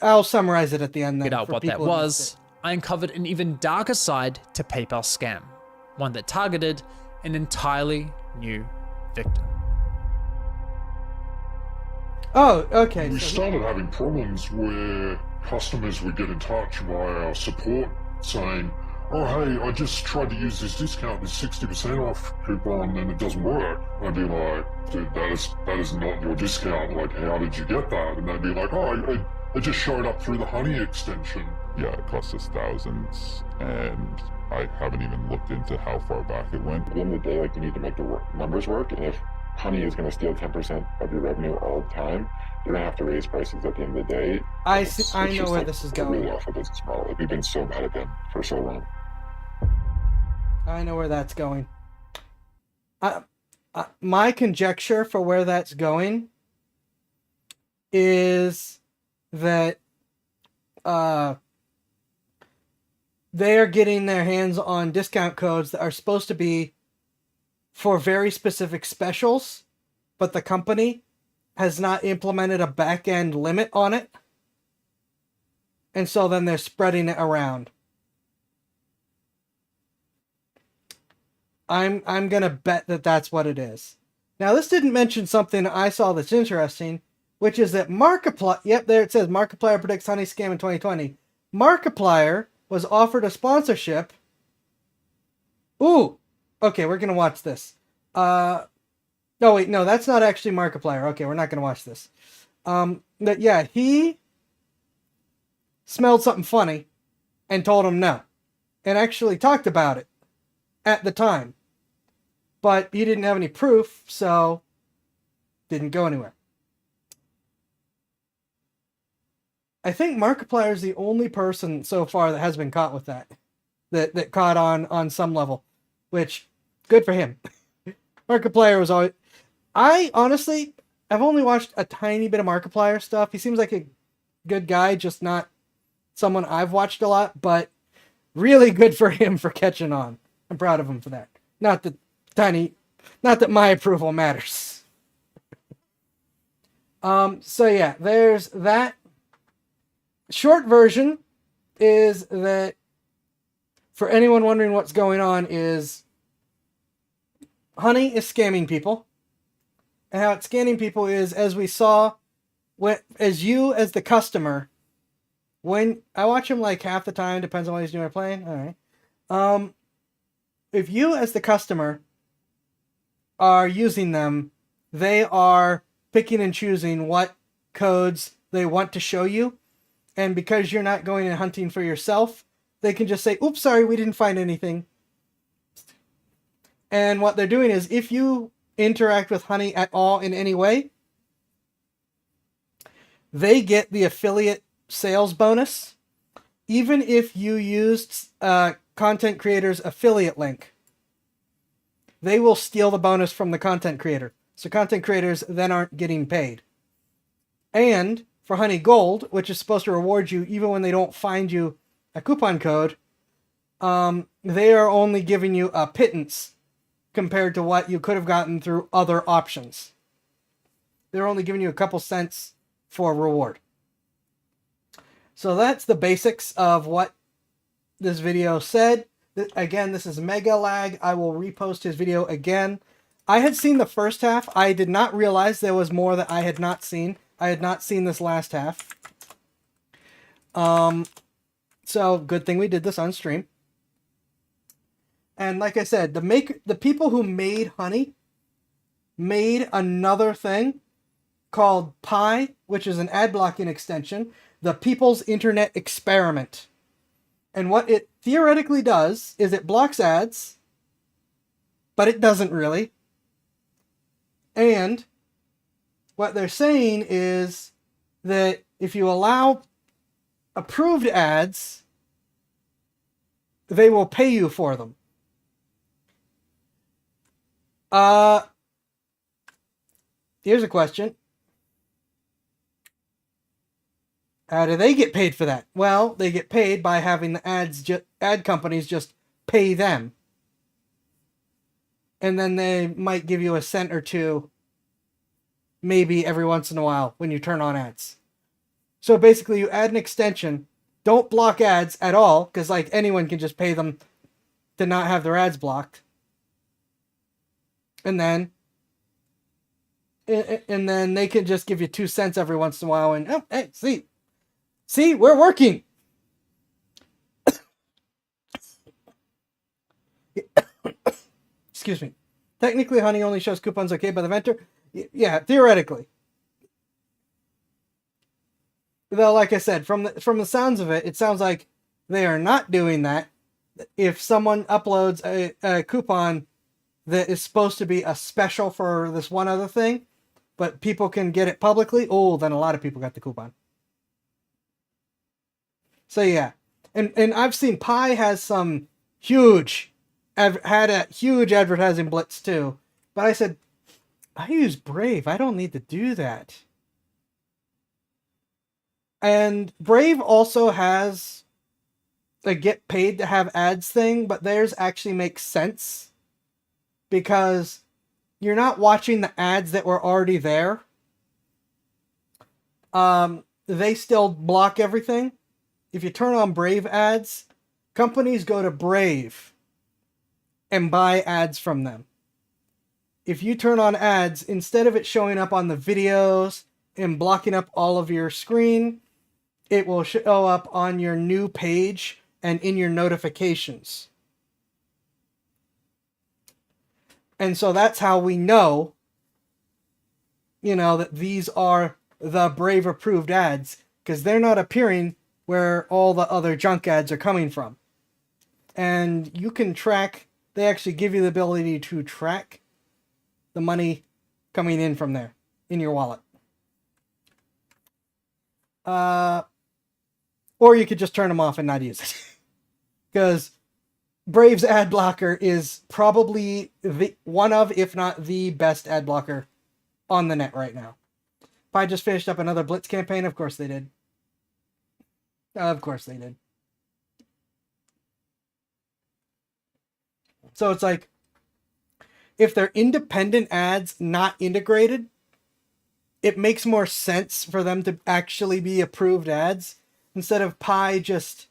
I'll summarize it at the end then.
Figured out what that was, I uncovered an even darker side to PayPal's scam. One that targeted an entirely new victim.
Oh, okay.
We started having problems where customers would get in touch via our support saying, oh hey, I just tried to use this discount, this 60% off coupon, and it doesn't work. I'd be like, dude, that is not your discount. Like, how did you get that? And they'd be like, oh, it just showed up through the Honey extension.
Yeah, it cost us thousands, and I haven't even looked into how far back it went.
At the end of the day, like, you need to make the numbers work, and if Honey is going to steal 10% of your revenue all the time, you're going to have to raise prices at the end of the day.
I know where this is going.
Really awful business model. Like, we've been so bad at them for so long.
I know where that's going. My conjecture for where that's going is that they are getting their hands on discount codes that are supposed to be for very specific specials, but the company has not implemented a back-end limit on it. And so then they're spreading it around. I'm going to bet that that's what it is. Now, this didn't mention something I saw that's interesting, which is that Markiplier, yep, there it says, Markiplier predicts Honey scam in 2020. Markiplier was offered a sponsorship. Ooh, okay, we're gonna watch this. No, wait, no, that's not actually Markiplier. Okay, we're not gonna watch this. But yeah, he smelled something funny and told him no, and actually talked about it at the time, but he didn't have any proof, so didn't go anywhere. I think Markiplier is the only person so far that has been caught with that caught on some level, which good for him. Markiplier was always. I've only watched a tiny bit of Markiplier stuff. He seems like a good guy, just not someone I've watched a lot, but really good for him for catching on. I'm proud of him for that. Not that my approval matters. So yeah, there's that. Short version is that, for anyone wondering what's going on, is Honey is scamming people. And how it's scamming people is, as we saw, as the customer, when I watch him like half the time, depends on what he's doing or playing. All right. If you as the customer are using them, they are picking and choosing what codes they want to show you. And because you're not going and hunting for yourself, they can just say, oops, sorry, we didn't find anything. And what they're doing is, if you interact with Honey at all in any way, they get the affiliate sales bonus, even if you used content creator's affiliate link. They will steal the bonus from the content creator. So content creators then aren't getting paid. And for Honey Gold, which is supposed to reward you even when they don't find you a coupon code, they are only giving you a pittance compared to what you could have gotten through other options. They're only giving you a couple cents for reward. So that's the basics of what this video said. Again, this is Mega Lag. I will repost his video again. I had seen the first half. I did not realize there was more that I had not seen. I had not seen this last half. So good thing we did this on stream. And like I said, the people who made Honey made another thing called Pi, which is an ad blocking extension, the People's Internet Experiment. And what it theoretically does is it blocks ads, but it doesn't really. And what they're saying is that if you allow approved ads, they will pay you for them. Here's a question. How do they get paid for that? Well, they get paid by having the ad companies just pay them. And then they might give you a cent or two, maybe every once in a while, when you turn on ads. So basically, you add an extension, don't block ads at all, because like anyone can just pay them to not have their ads blocked. And then they can just give you 2 cents every once in a while, and oh, hey, see, we're working. Excuse me. Technically, Honey only shows coupons okay by the vendor. Yeah, theoretically. Though, like I said, from the sounds of it, it sounds like they are not doing that. If someone uploads a coupon that is supposed to be a special for this one other thing, but people can get it publicly, oh, then a lot of people got the coupon. So yeah, and I've seen Pi has some had a huge advertising blitz too, but I said, I use Brave, I don't need to do that. And Brave also has a get paid to have ads thing, but theirs actually makes sense because you're not watching the ads that were already there. They still block everything. If you turn on Brave ads, companies go to Brave and buy ads from them. If you turn on ads, instead of it showing up on the videos and blocking up all of your screen, it will show up on your new page and in your notifications. And so that's how we know, you know, that these are the Brave approved ads, because they're not appearing where all the other junk ads are coming from. And you can track, they actually give you the ability to track the money coming in from there in your wallet. Or you could just turn them off and not use it. Because Brave's ad blocker is probably one of, if not the best ad blocker on the net right now. Pi just finished up another Blitz campaign. Of course they did. Of course they did. So it's like, if they're independent ads not integrated, it makes more sense for them to actually be approved ads instead of Pi just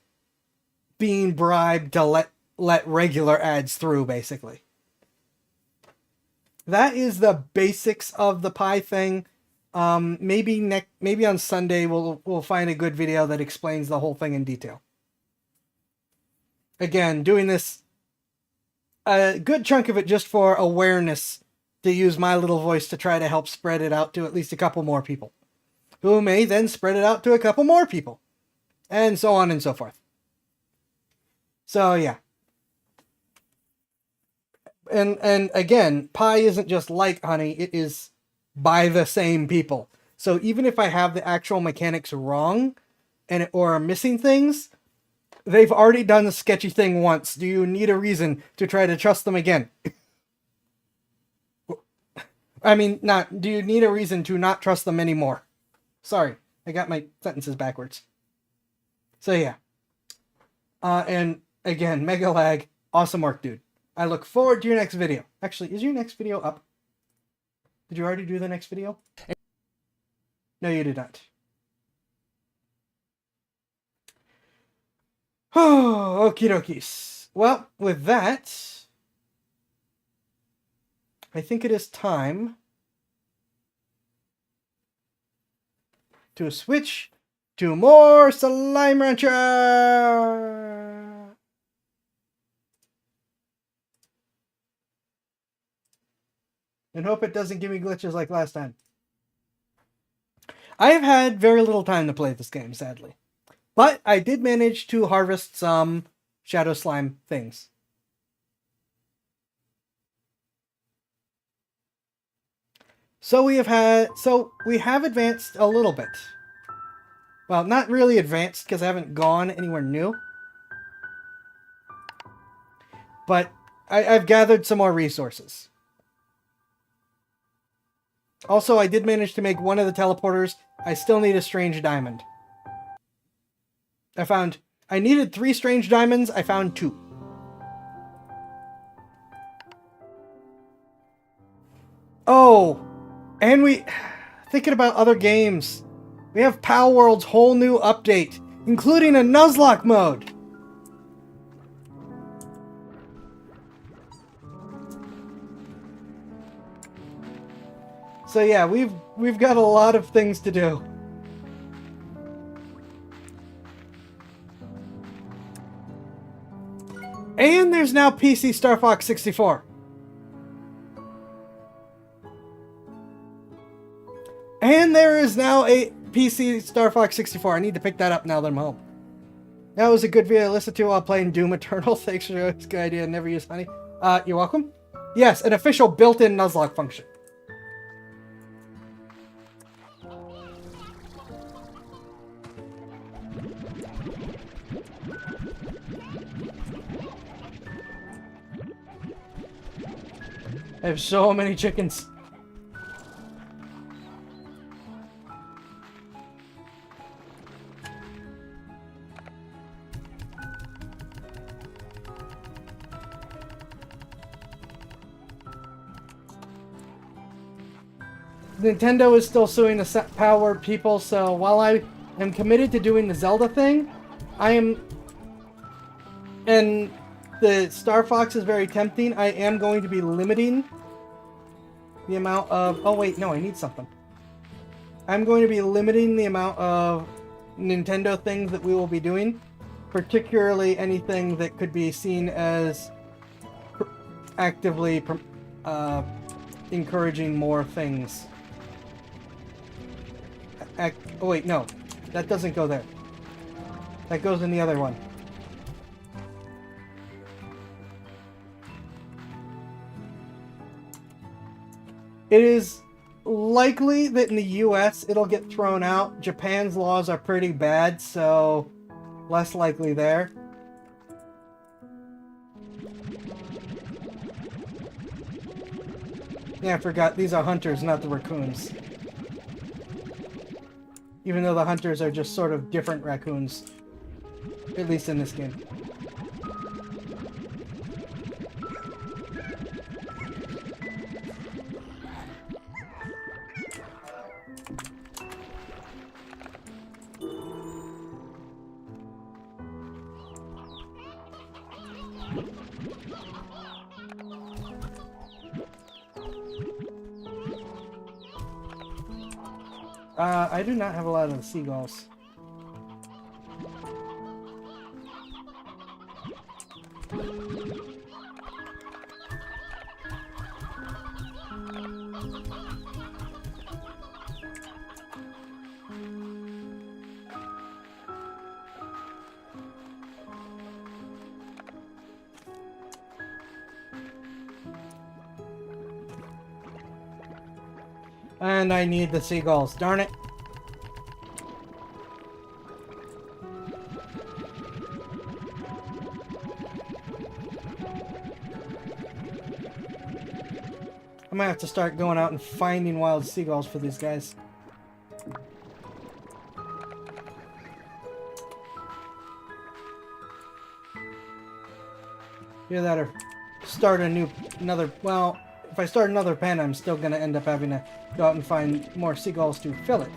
being bribed to let regular ads through, basically. That is the basics of the Pi thing. Maybe on Sunday we'll find a good video that explains the whole thing in detail. Again, doing this a good chunk of it just for awareness, to use my little voice to try to help spread it out to at least a couple more people, who may then spread it out to a couple more people, and so on and so forth. So yeah. And again, Pi isn't just like Honey, it is by the same people. So even if I have the actual mechanics wrong or are missing things, they've already done the sketchy thing once. Do you need a reason to try to trust them again? I mean, do you need a reason to not trust them anymore? Sorry, I got my sentences backwards. So yeah. And again, Mega Lag, awesome work, dude. I look forward to your next video. Actually, is your next video up? Did you already do the next video? No, you did not. Oh, okie dokies. Well, with that, I think it is time to switch to more Slime Rancher! And hope it doesn't give me glitches like last time. I have had very little time to play this game, sadly. But I did manage to harvest some Shadow Slime things. So we have advanced a little bit. Well, not really advanced because I haven't gone anywhere new. But I've gathered some more resources. Also, I did manage to make one of the teleporters. I still need a strange diamond. I needed 3 strange diamonds. I found 2. Oh, and thinking about other games. We have Palworld's whole new update, including a Nuzlocke mode. So yeah, we've got a lot of things to do. And there's now PC Star Fox 64. And there is now a PC Star Fox 64. I need to pick that up now that I'm home. That was a good video to listen to while playing Doom Eternal. Thanks for this good idea. Never use Honey. You're welcome. Yes, an official built-in Nuzlocke function. I have so many chickens. Nintendo is still suing the Power people, so while I am committed to doing the Zelda thing, and the Star Fox is very tempting, I am going to be limiting the amount of... Oh wait, no, I need something. I'm going to be limiting the amount of Nintendo things that we will be doing particularly anything that could be seen as actively encouraging more things. Oh wait, no. That doesn't go there. That goes in the other one. It is likely that in the US it'll get thrown out. Japan's laws are pretty bad, so less likely there. Yeah, I forgot. These are hunters, not the raccoons. Even though the hunters are just sort of different raccoons. At least in this game. I do not have a lot of the seagulls. And I need the seagulls, darn it. I might have to start going out and finding wild seagulls for these guys. Either that or start another, well, if I start another pen, I'm still going to end up having to go out and find more seagulls to fill it.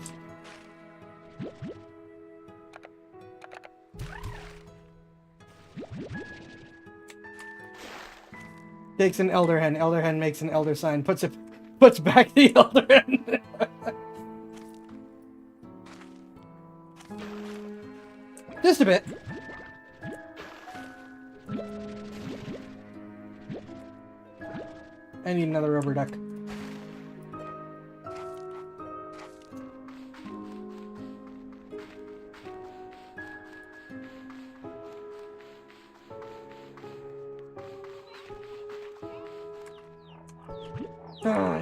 Takes an elder hen. Elder hen makes an elder sign. Puts back the elder hen. Just a bit. I need another rubber duck.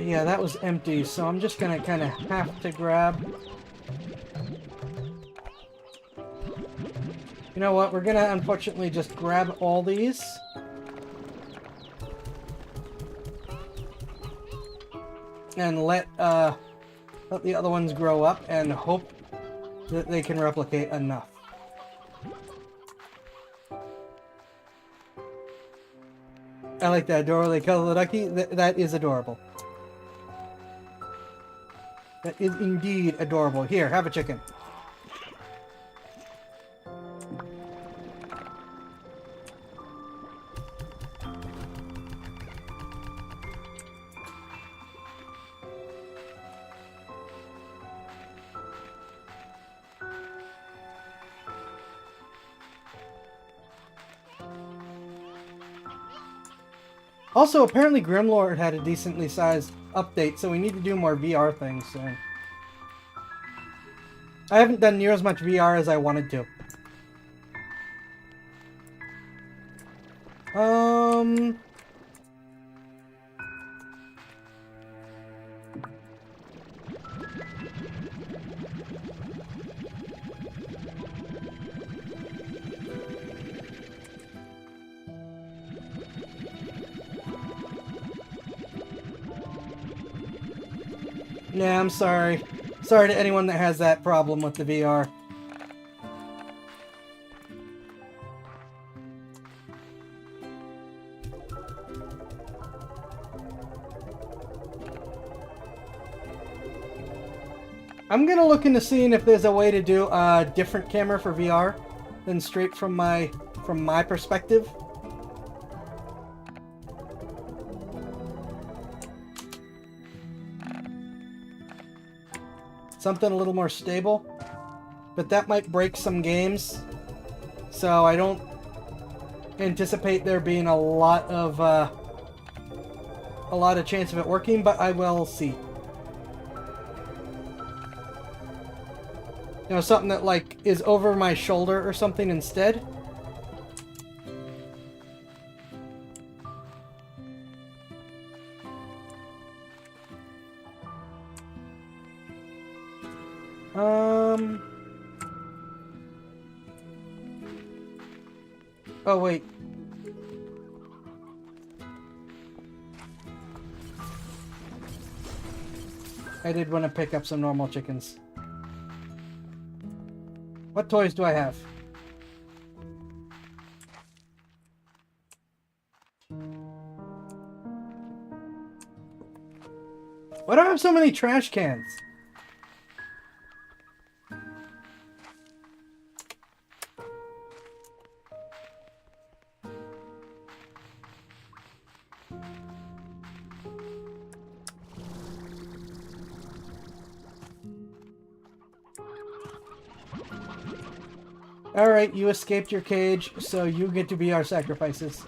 Yeah, that was empty, so I'm just gonna kind of have to grab... You know what, we're gonna unfortunately just grab all these. And let the other ones grow up and hope that they can replicate enough. I like that adorable color ducky. That is adorable. That is indeed adorable. Here, have a chicken. Also, apparently Grimlord had a decently sized update, so we need to do more VR things soon. I haven't done near as much VR as I wanted to. Yeah, I'm sorry. Sorry to anyone that has that problem with the VR. I'm gonna look into seeing if there's a way to do a different camera for VR than straight from my perspective. Something a little more stable, but that might break some games. So I don't anticipate there being a lot of chance of it working, but I will see. You know, something that like is over my shoulder or something instead. Oh, wait. I did want to pick up some normal chickens. What toys do I have? Why do I have so many trash cans? Alright, you escaped your cage, so you get to be our sacrifices.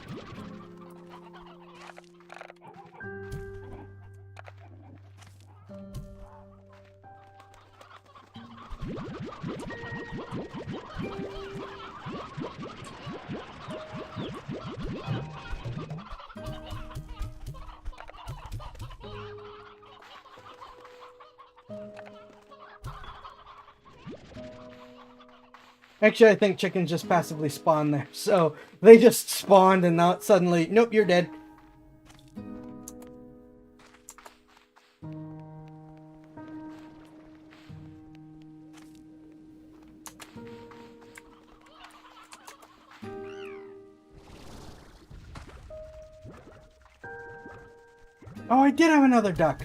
Actually, I think chickens just passively spawn there. So, they just spawned and now suddenly, nope, you're dead. Oh, I did have another duck.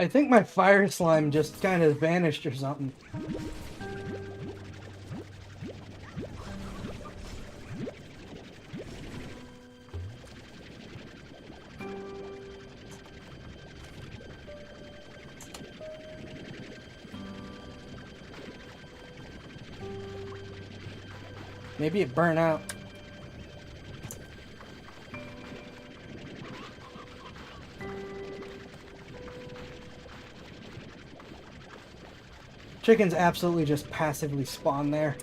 I think my fire slime just kind of vanished or something. Maybe it burned out. Chickens absolutely just passively spawn there.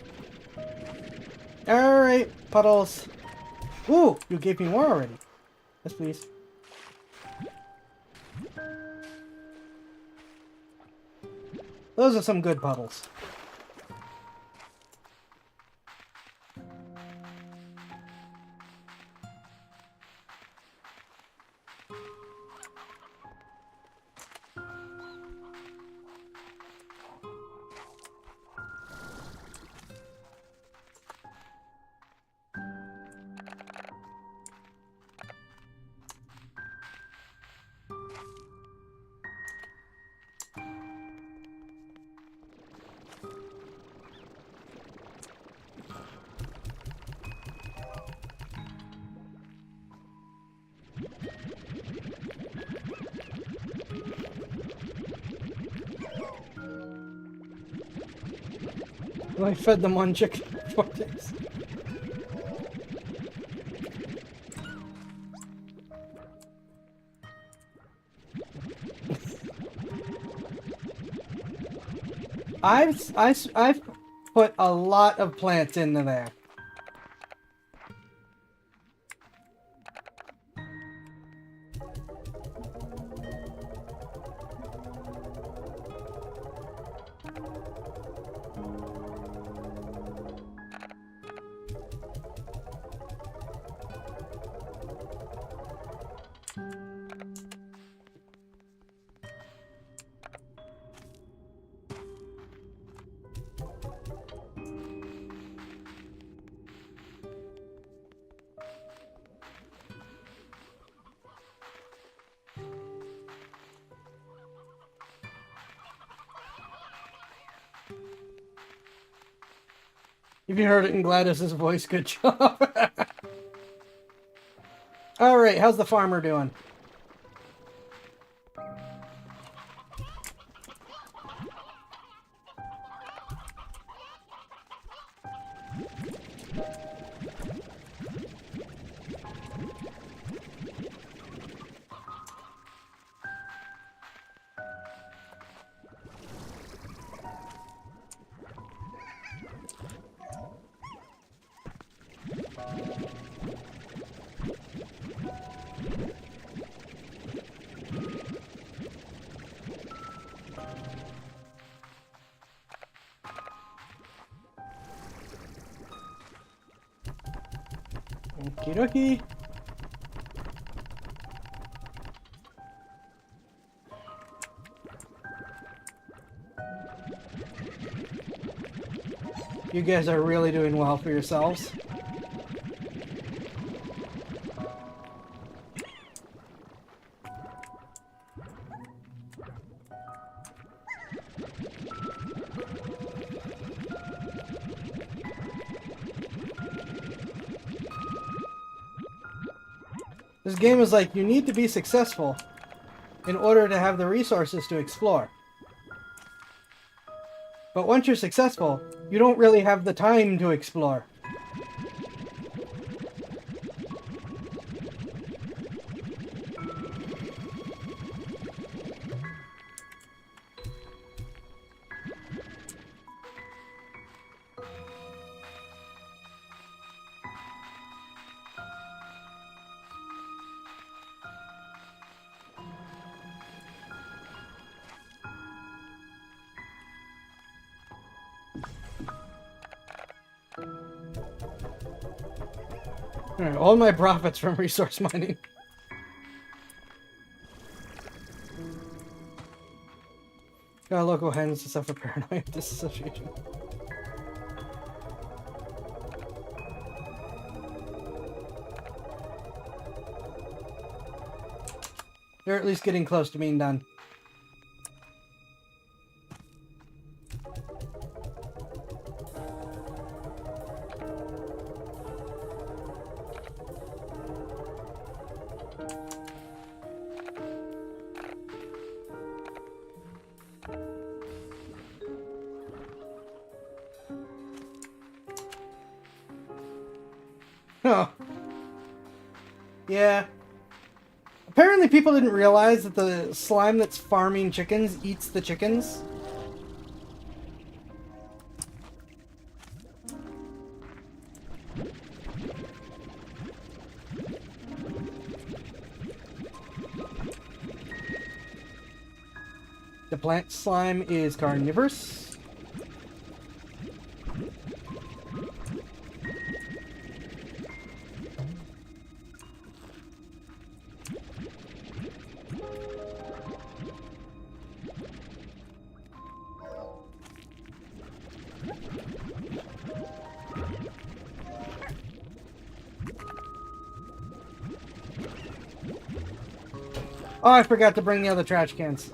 Alright, puddles. Ooh, you gave me more already. Yes, please. Those are some good puddles. I fed them on chicken for 4 days. I've put a lot of plants into there. If you heard it in Gladys's voice, good job. right, how's the farmer doing? Okie dokie. You guys are really doing well for yourselves. This game is like, you need to be successful in order to have the resources to explore. But once you're successful, you don't really have the time to explore. Alright, all my profits from resource mining. Got local hens to suffer paranoia disassociation. They're at least getting close to being done. Oh. Yeah. Apparently people didn't realize that the slime that's farming chickens eats the chickens. The plant slime is carnivorous. Oh, I forgot to bring the other trash cans.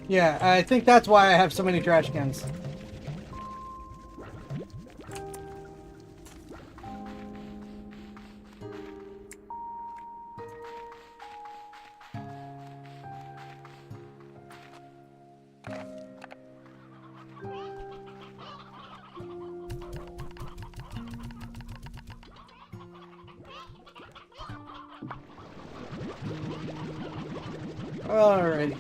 Yeah, I think that's why I have so many trash cans. Alrighty.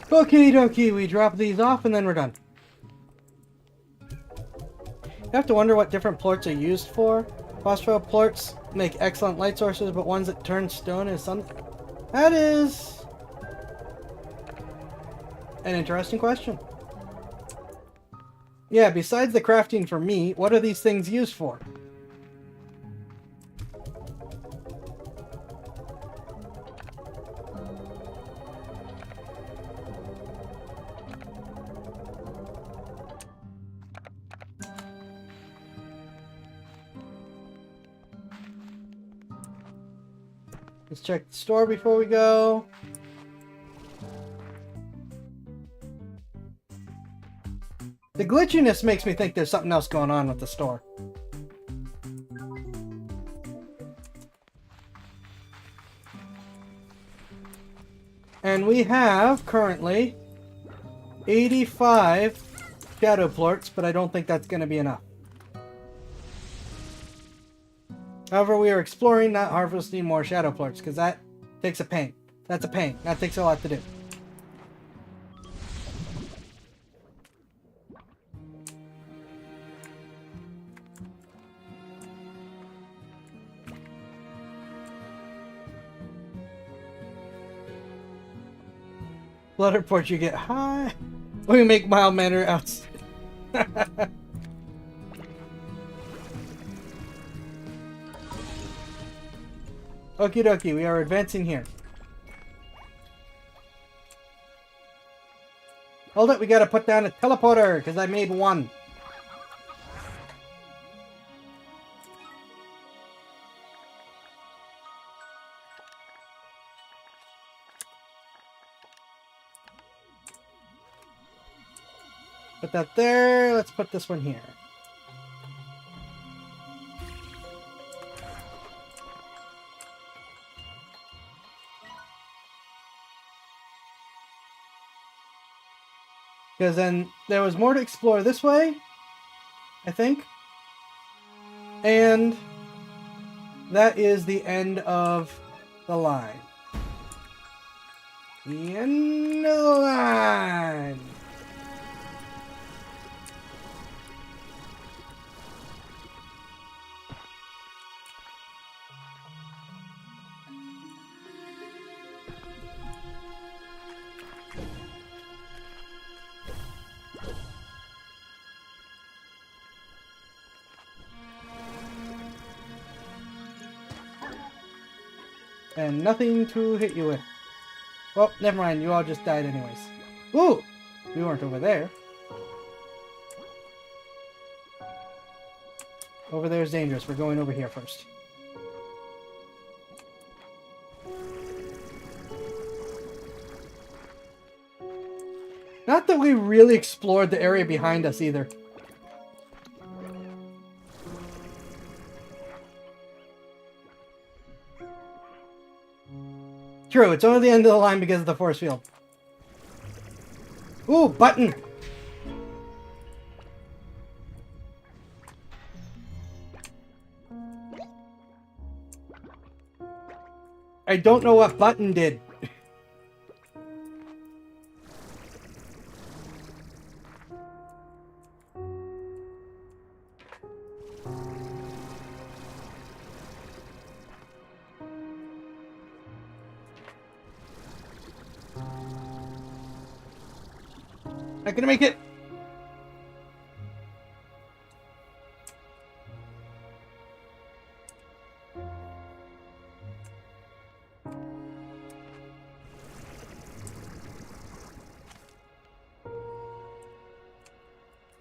Okie dokie, we drop these off and then we're done. You have to wonder what different plorts are used for. Phospho plorts make excellent light sources, but ones that turn stone is something. That is an interesting question. Yeah, besides the crafting for me, what are these things used for? Let's check the store before we go. The glitchiness makes me think there's something else going on with the store. And we have currently 85 shadow plorts, but I don't think that's going to be enough. However, we are exploring, not harvesting more shadow plorts, because that takes a pain. That's a pain. That takes a lot to do. Flutter port, you get high. We make mild manner outs. Okie dokie, we are advancing here. Hold it, we gotta put down a teleporter, because I made one. Put that there, let's put this one here. Because then there was more to explore this way, I think. And that is the end of the line. The end of the line. And nothing to hit you with. Well, never mind. You all just died anyways. Ooh! We weren't over there. Over there is dangerous. We're going over here first. Not that we really explored the area behind us either. True, it's only the end of the line because of the force field. Ooh, button! I don't know what button did. Not gonna make it.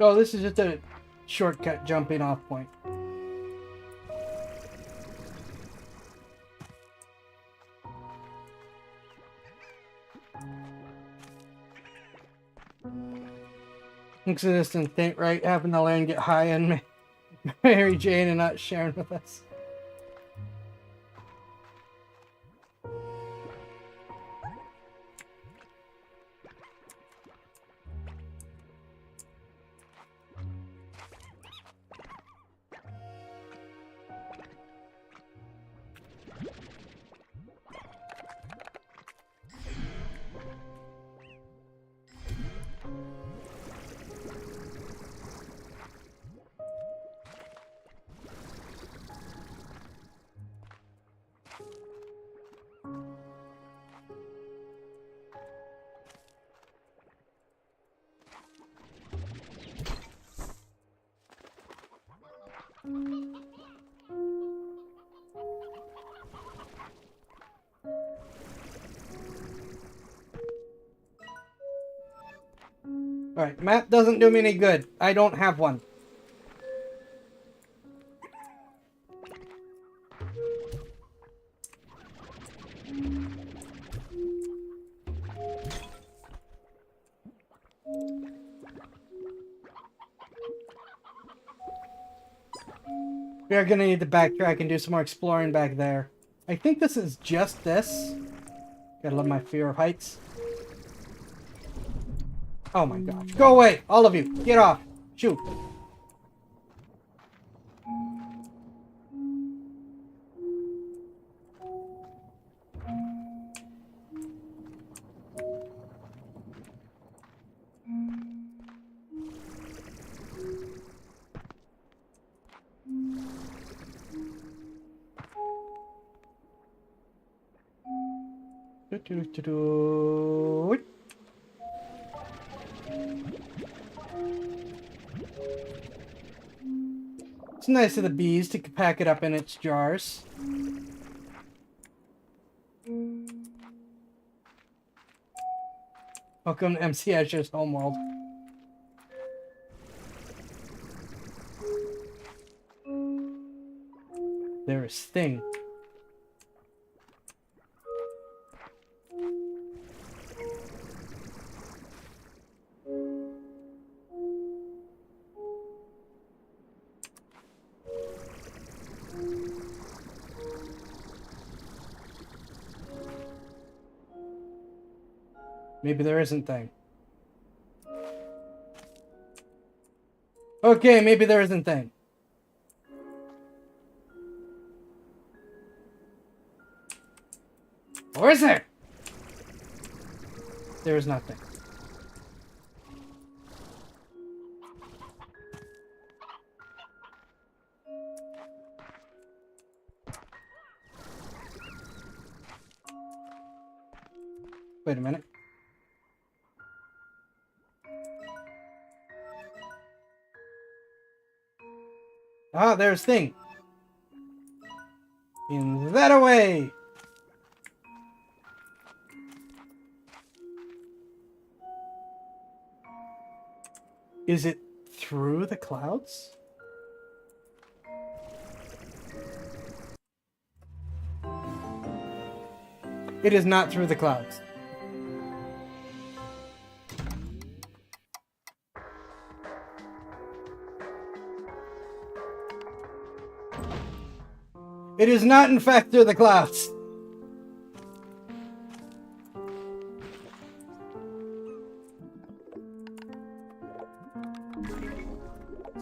Oh, this is just a shortcut jumping off point. Looks an instant think, right? Having the land get high and Mary Jane and not sharing with us. Alright, map doesn't do me any good. I don't have one. We are gonna need to backtrack and do some more exploring back there. I think this is just this. Gotta love my fear of heights. Oh my gosh. Go away! All of you! Get off! Shoot! It's nice of the bees to pack it up in its jars. Welcome to MC Escher's homeworld. There is Thing. Maybe there isn't Thing. Okay, maybe there isn't Thing. Or is there? There is nothing. Wait a minute. Ah, there's Thing. In that away. Is it through the clouds? It is not through the clouds. It is not, in fact, through the clouds.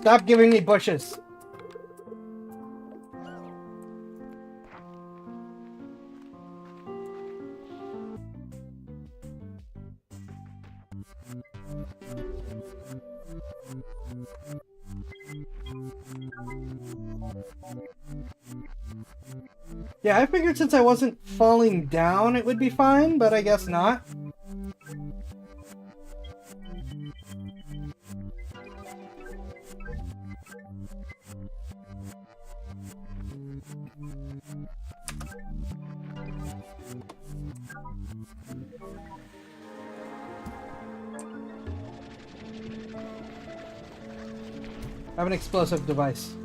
Stop giving me bushes. Yeah, I figured since I wasn't falling down, it would be fine, but I guess not. I have an explosive device.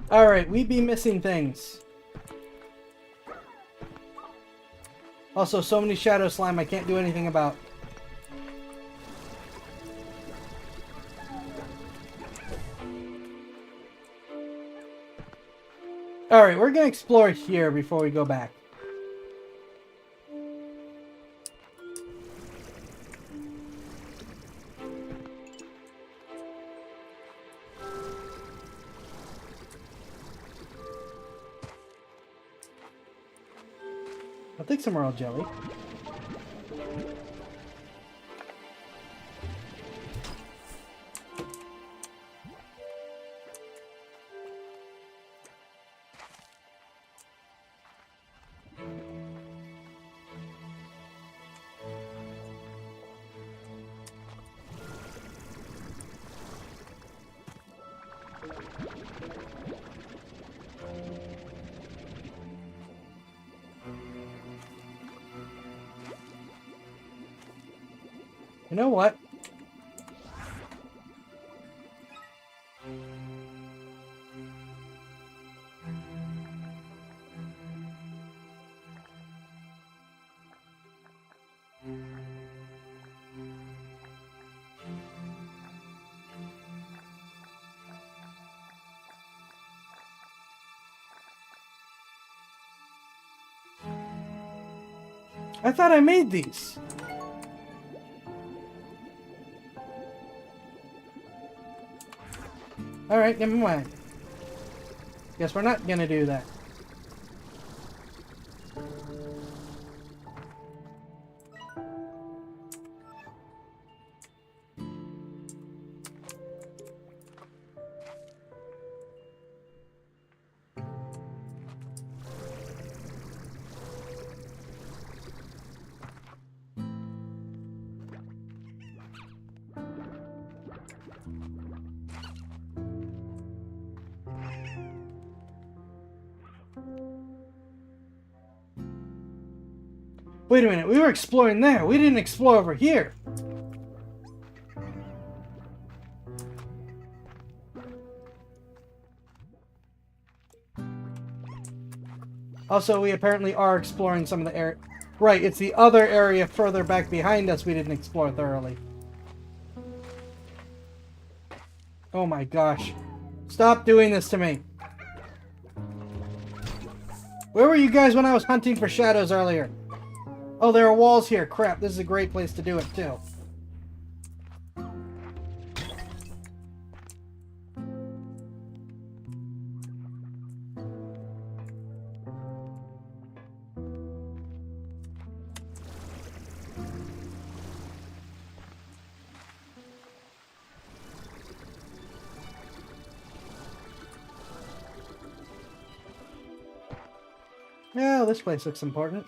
Alright, we be missing things. Also, so many shadow slime I can't do anything about. Alright, we're gonna explore here before we go back. I'll take some royal jelly. You know what? I thought I made these. Alright, never mind. Guess we're not gonna do that. Wait a minute, we were exploring there. We didn't explore over here. Also, we apparently are exploring some of the area. Right, it's the other area further back behind us we didn't explore thoroughly. Oh my gosh. Stop doing this to me. Where were you guys when I was hunting for shadows earlier? Oh, there are walls here. Crap, this is a great place to do it, too. Yeah, this place looks important.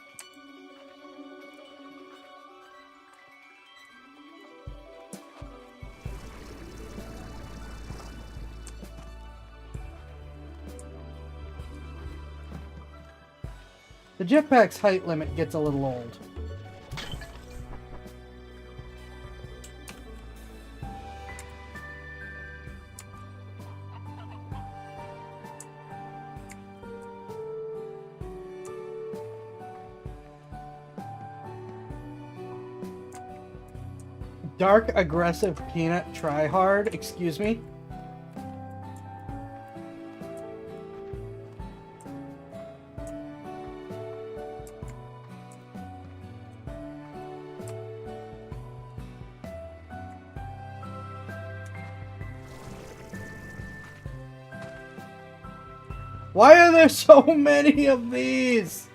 The jetpack's height limit gets a little old. Dark aggressive peanut try hard, excuse me. Why are there so many of these?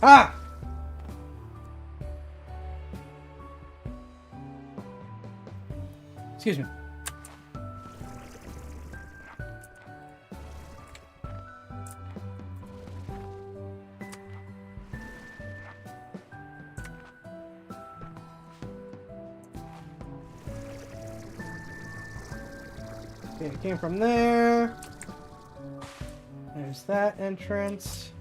Ah! Excuse me. Okay, it came from there. There's that entrance.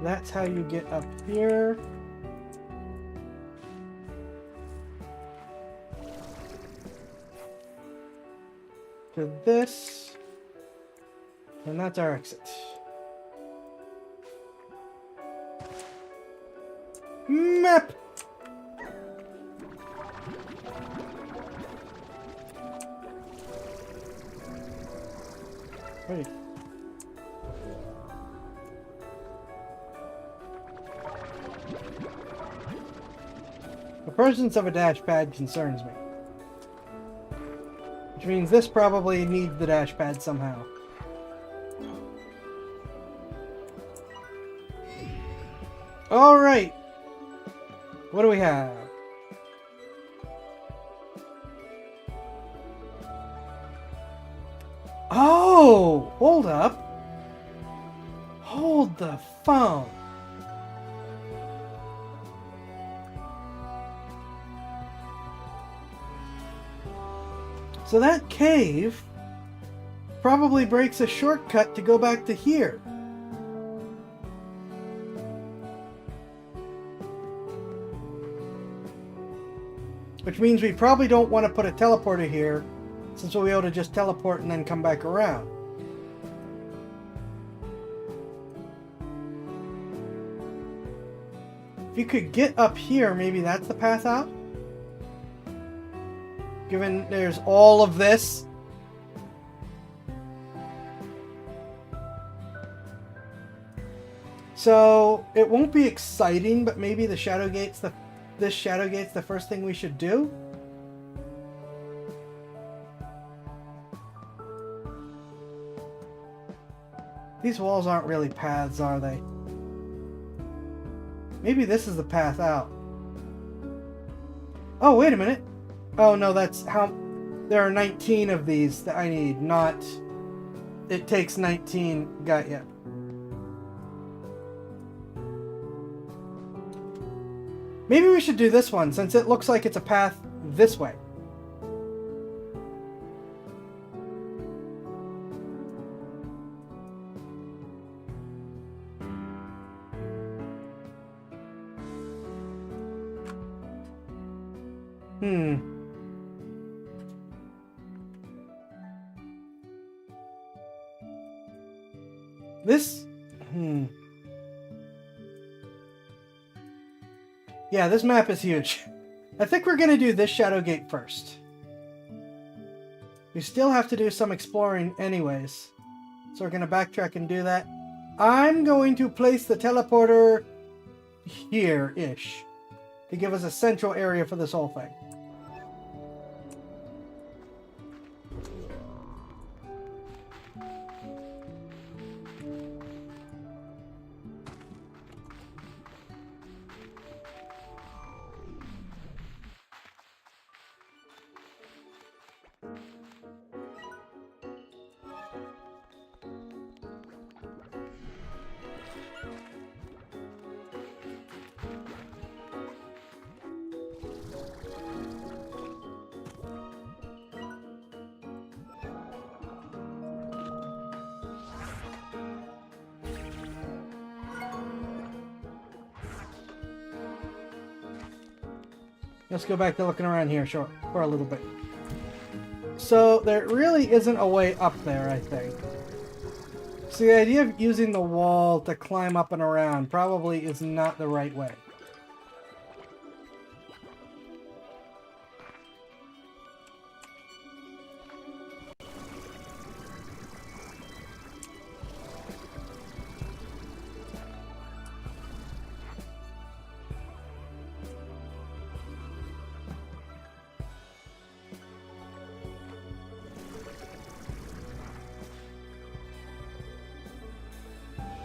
That's how you get up here. To this. And that's our exit. Map! Wait. The presence of a dash pad concerns me. Which means this probably needs the dash pad somehow. Alright. What do we have? Oh! Hold up. Hold the phone. So that cave probably breaks a shortcut to go back to here. Which means we probably don't want to put a teleporter here, since we'll be able to just teleport and then come back around. If you could get up here, maybe that's the path out? Given there's all of this. So it won't be exciting, but maybe the Shadow Gate's this Shadow Gate's the first thing we should do. These walls aren't really paths, are they? Maybe this is the path out. Oh, wait a minute. Oh, no, that's how... There are 19 of these that I need, not... It takes 19... Got ya. Maybe we should do this one, since it looks like it's a path this way. This... Yeah, this map is huge. I think we're going to do this Shadow Gate first. We still have to do some exploring anyways. So we're going to backtrack and do that. I'm going to place the teleporter here-ish to give us a central area for this whole thing. Let's go back to looking around here for a little bit. So there really isn't a way up there, I think. So the idea of using the wall to climb up and around probably is not the right way.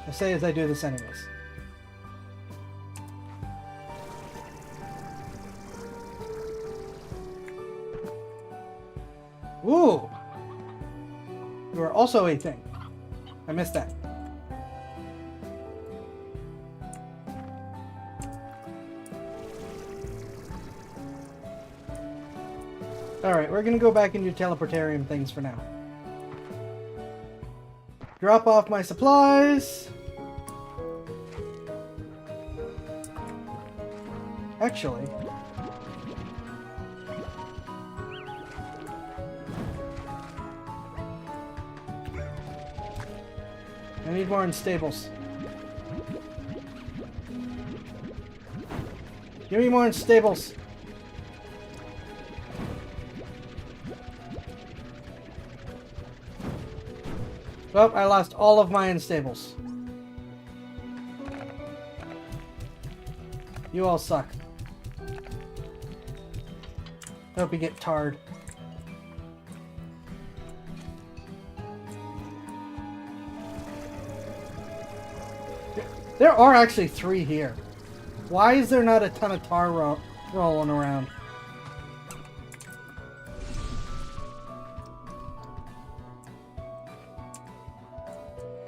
I say as I do this anyways. Ooh! You are also a thing. I missed that. Alright, we're gonna go back and do teleportarium things for now. Drop off my supplies. Actually, I need more in stables. Give me more in stables. Oh, I lost all of my unstables. You all suck. Hope you get tarred. There are actually 3 here. Why is there not a ton of tar rolling around?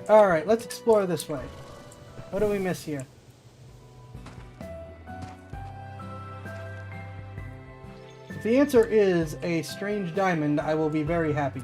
Alright, let's explore this way. What do we miss here? If the answer is a strange diamond, I will be very happy.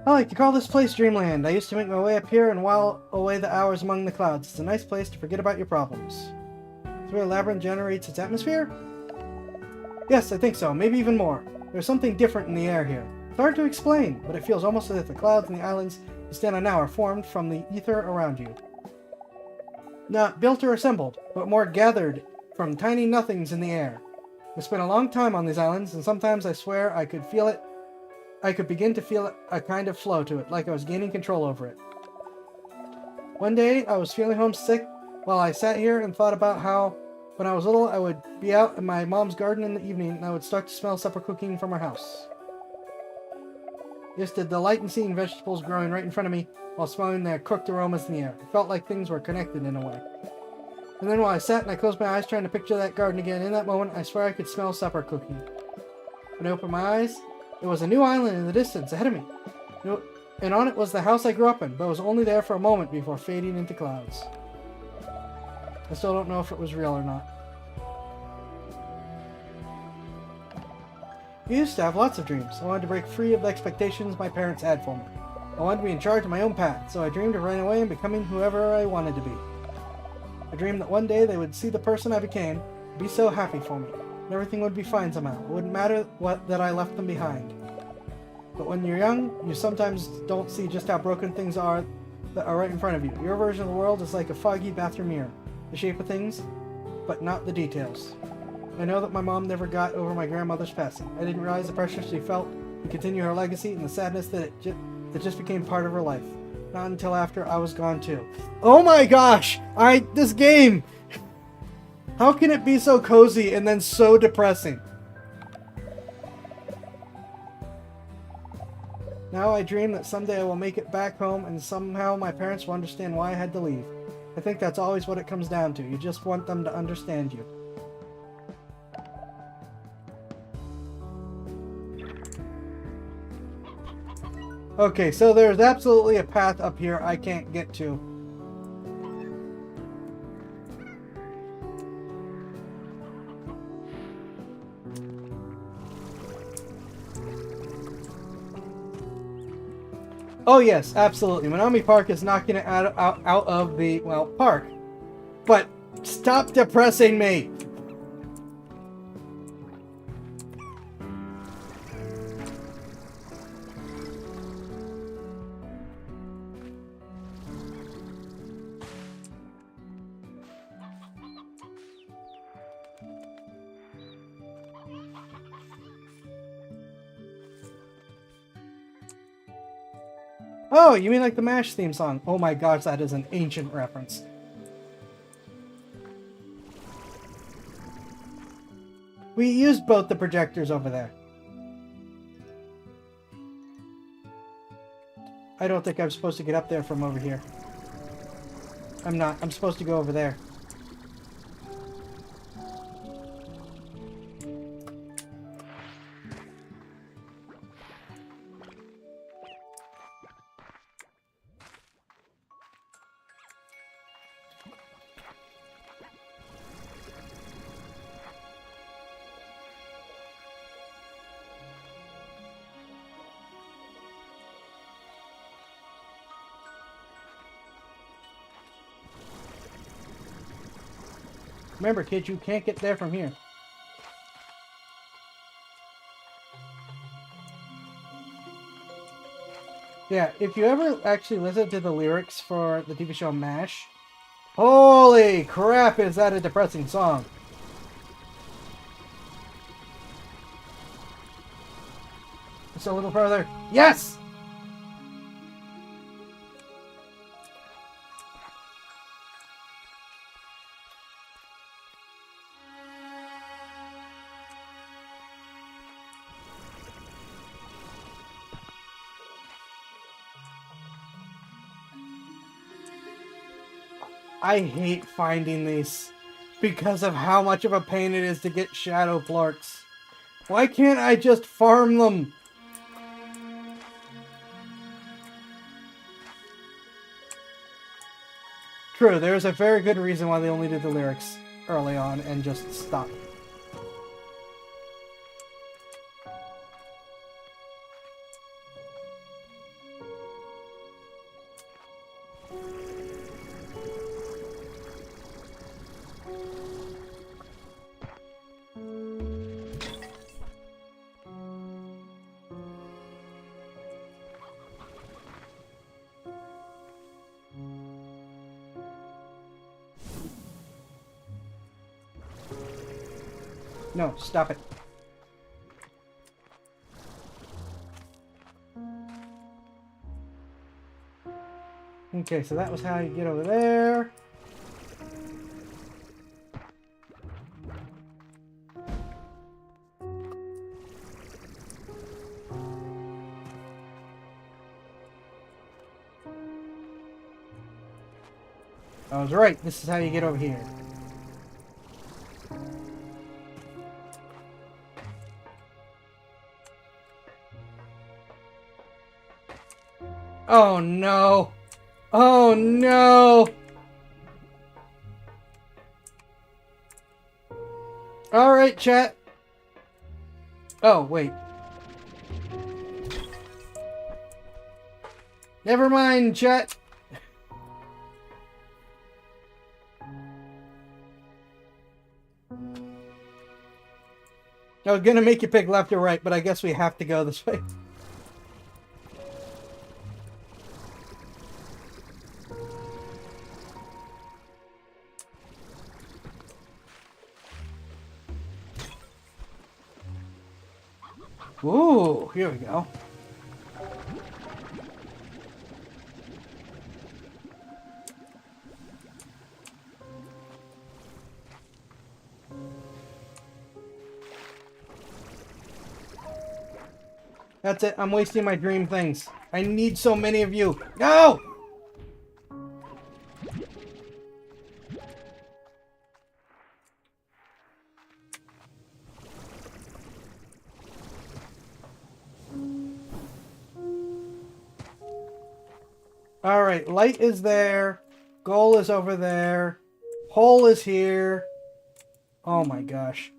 I like to call this place Dreamland. I used to make my way up here and while away the hours among the clouds. It's a nice place to forget about your problems. Is where Labyrinth generates its atmosphere? Yes, I think so. Maybe even more. There's something different in the air here. It's hard to explain, but it feels almost as if the clouds and the islands you stand on now are formed from the ether around you. Not built or assembled, but more gathered from tiny nothings in the air. I spent a long time on these islands, and sometimes I swear I could feel it. I could begin to feel a kind of flow to it, like I was gaining control over it. One day, I was feeling homesick while I sat here and thought about how, when I was little, I would be out in my mom's garden in the evening and I would start to smell supper cooking from her house. Just a delight in seeing vegetables growing right in front of me while smelling their cooked aromas in the air. It felt like things were connected in a way. And then while I sat and I closed my eyes trying to picture that garden again, in that moment, I swear I could smell supper cooking. When I opened my eyes, there was a new island in the distance ahead of me, and on it was the house I grew up in, but it was only there for a moment before fading into clouds. I still don't know if it was real or not. I used to have lots of dreams. I wanted to break free of the expectations my parents had for me. I wanted to be in charge of my own path, so I dreamed of running away and becoming whoever I wanted to be. I dreamed that one day they would see the person I became, and be so happy for me. Everything would be fine somehow. It wouldn't matter that I left them behind. But when you're young, you sometimes don't see just how broken things are that are right in front of you. Your version of the world is like a foggy bathroom mirror. The shape of things, but not the details. I know that my mom never got over my grandmother's passing. I didn't realize the pressure she felt to continue her legacy and the sadness that just became part of her life. Not until after I was gone too. Oh my gosh! This game! How can it be so cozy and then so depressing? Now I dream that someday I will make it back home and somehow my parents will understand why I had to leave. I think that's always what it comes down to. You just want them to understand you. Okay, so there's absolutely a path up here I can't get to. Oh yes, absolutely. Minami Park is knocking it out of the, well, park. But stop depressing me! Oh, you mean like the MASH theme song? Oh my gosh, that is an ancient reference. We used both the projectors over there. I don't think I'm supposed to get up there from over here. I'm not. I'm supposed to go over there. Remember, kids, you can't get there from here. Yeah, if you ever actually listen to the lyrics for the TV show MASH, holy crap, is that a depressing song. Just a little further. Yes! I hate finding these because of how much of a pain it is to get Shadow Flarks. Why can't I just farm them? True, there's a very good reason why they only did the lyrics early on and just stopped. No, stop it. Okay, so that was how you get over there. I was right, this is how you get over here. Oh no! Oh no! Alright, chat. Oh, wait. Never mind, chat. I was gonna make you pick left or right, but I guess we have to go this way. Ooh, here we go. That's it. I'm wasting my dream things. I need so many of you. No! Alright, light is there. Goal is over there. Hole is here. Oh my gosh.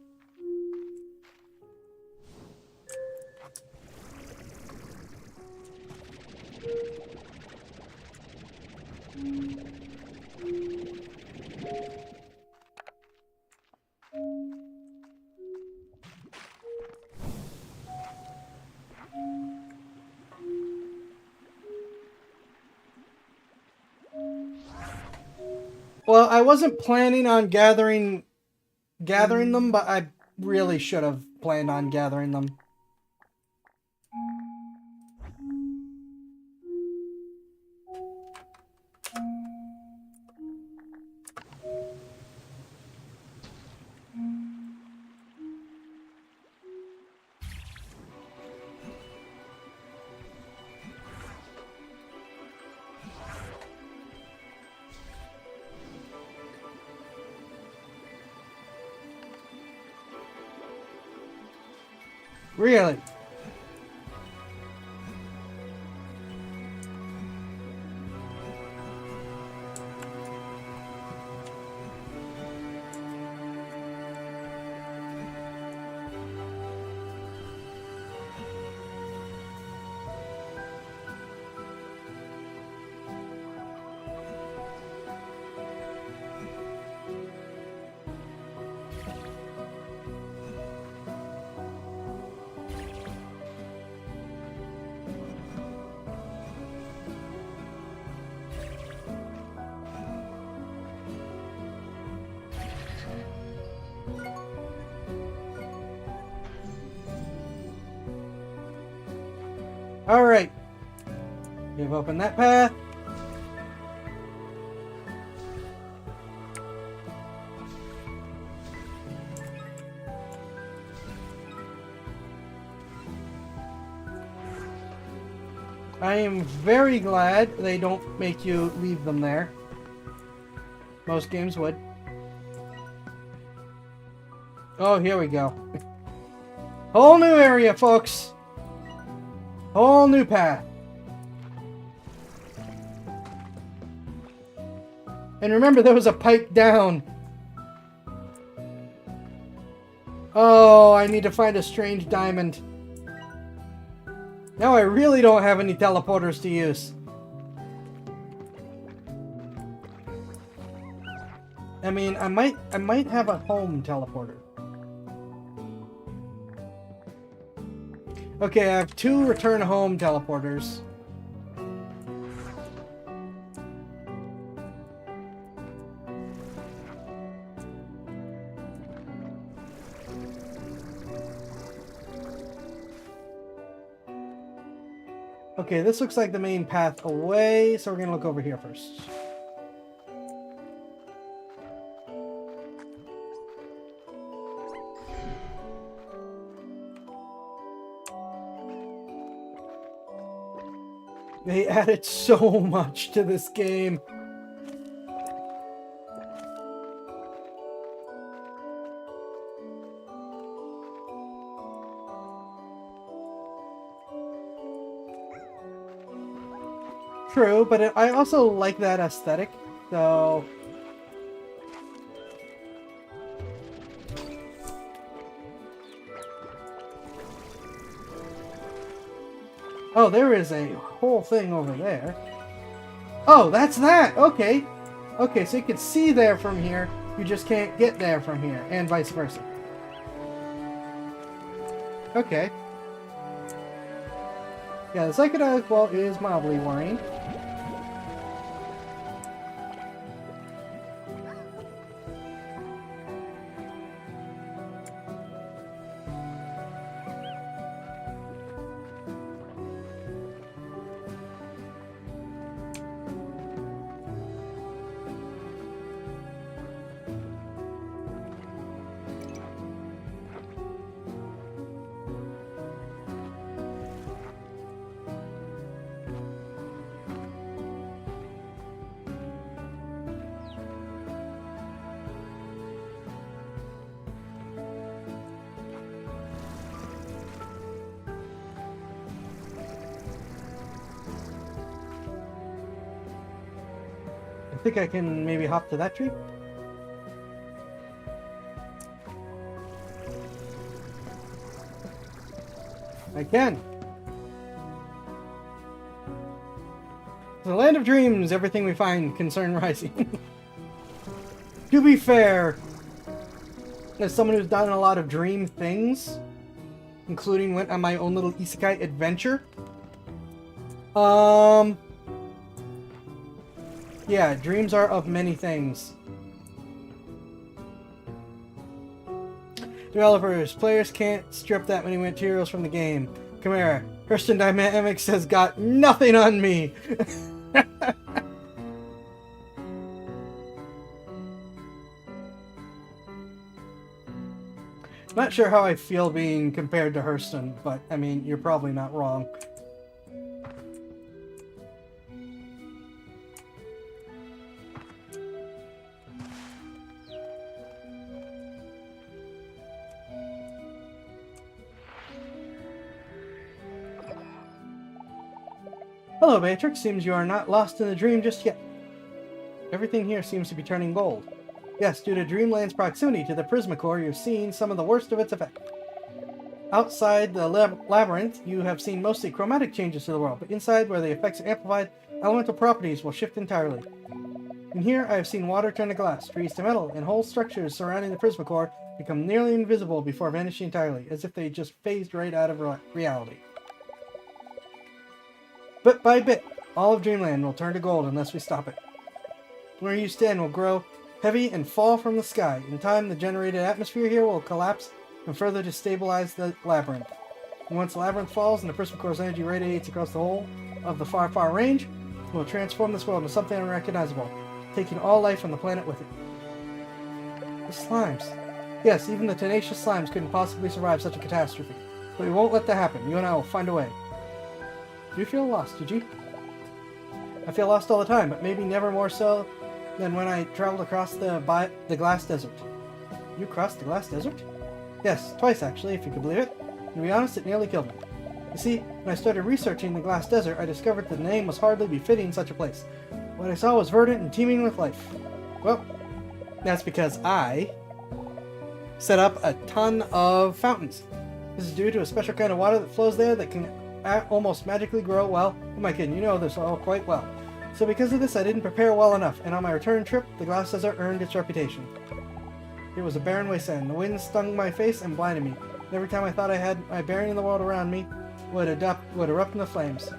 Well, I wasn't planning on gathering them, but I really should have planned on gathering them. Really? Alright. We've opened that path. I am very glad they don't make you leave them there. Most games would. Oh, here we go. Whole new area, folks. Whole new path. And remember, there was a pipe down. Oh, I need to find a strange diamond. Now I really don't have any teleporters to use. I mean, I might have a home teleporter. Okay, I have 2 return home teleporters. Okay, this looks like the main path away, so we're gonna look over here first. They added so much to this game. True, but I also like that aesthetic, so... Oh, there is a whole thing over there. Oh, that's that! Okay. Okay, so you can see there from here, you just can't get there from here, and vice versa. Okay. Yeah, the psychedelic vault is mildly worrying. I think I can maybe hop to that tree. I can. The land of dreams, everything we find concern rising. To be fair, as someone who's done a lot of dream things, including went on my own little isekai adventure, yeah, dreams are of many things. Developers, players can't strip that many materials from the game. Chimera, Hurston Dynamics has got nothing on me. Not sure how I feel being compared to Hurston, but I mean, you're probably not wrong. Hello, Beatrix. Seems you are not lost in the dream just yet. Everything here seems to be turning gold. Yes, due to Dreamland's proximity to the Prismacore, you've seen some of the worst of its effect. Outside the labyrinth, you have seen mostly chromatic changes to the world, but inside, where the effects are amplified, elemental properties will shift entirely. In here, I have seen water turn to glass, trees to metal, and whole structures surrounding the Prismacore become nearly invisible before vanishing entirely, as if they just phased right out of reality. Bit by bit, all of Dreamland will turn to gold unless we stop it. Where you stand will grow heavy and fall from the sky. In time, the generated atmosphere here will collapse and further destabilize the labyrinth. And once the labyrinth falls and the Prism Core's energy radiates across the whole of the far, far range, it will transform this world into something unrecognizable, taking all life on the planet with it. The slimes. Yes, even the tenacious slimes couldn't possibly survive such a catastrophe. But we won't let that happen. You and I will find a way. Do you feel lost, did you? I feel lost all the time, but maybe never more so than when I traveled across the Glass Desert. You crossed the Glass Desert? Yes, twice actually, if you could believe it. To be honest, it nearly killed me. You see, when I started researching the Glass Desert, I discovered the name was hardly befitting such a place. What I saw was verdant and teeming with life. Well, that's because I set up a ton of fountains. This is due to a special kind of water that flows there that can almost magically grow, well, who am I kidding? You know this all quite well. So because of this, I didn't prepare well enough, and on my return trip, the Glass Desert earned its reputation. It was a barren wasteland. The wind stung my face and blinded me. And every time I thought I had my bearing in the world around me, would erupt into flames.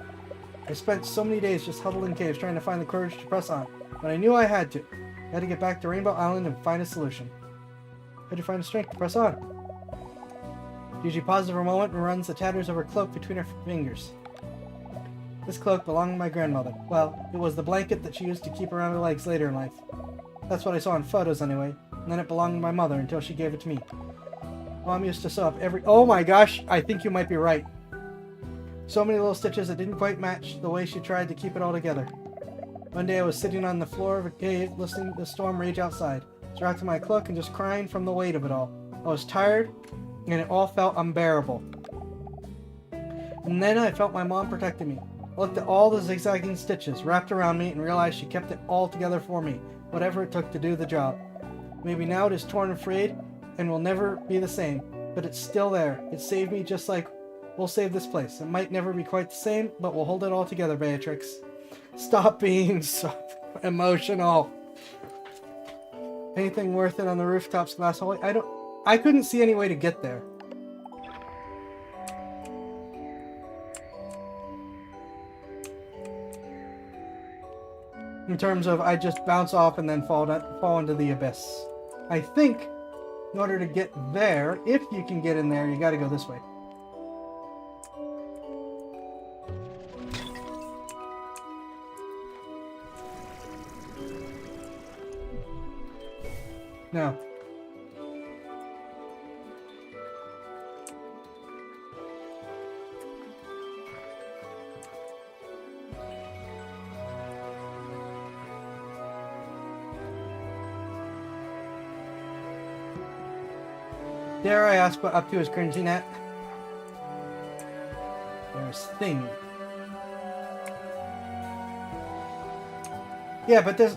I spent so many days just huddled in caves trying to find the courage to press on, but I knew I had to. I had to get back to Rainbow Island and find a solution. How'd you find the strength to press on? Gigi pauses for a moment and runs the tatters of her cloak between her fingers. This cloak belonged to my grandmother. Well, it was the blanket that she used to keep around her legs later in life. That's what I saw in photos anyway, and then it belonged to my mother until she gave it to me. Mom used to sew up every— oh my gosh, I think you might be right. So many little stitches that didn't quite match the way she tried to keep it all together. One day I was sitting on the floor of a cave listening to the storm rage outside, wrapped in my cloak and just crying from the weight of it all. I was tired, and it all felt unbearable. And then I felt my mom protecting me. I looked at all the zigzagging stitches wrapped around me and realized she kept it all together for me, whatever it took to do the job. Maybe now it is torn and frayed and will never be the same, but it's still there. It saved me just like we'll save this place. It might never be quite the same, but we'll hold it all together, Beatrix. Stop being so emotional. Anything worth it on the rooftops glass hallway? I couldn't see any way to get there. In terms of I just bounce off and then fall into the abyss. I think in order to get there, if you can get in there, you gotta go this way. No. Dare I ask what up to is cringing at? There's thing. Yeah, but there's...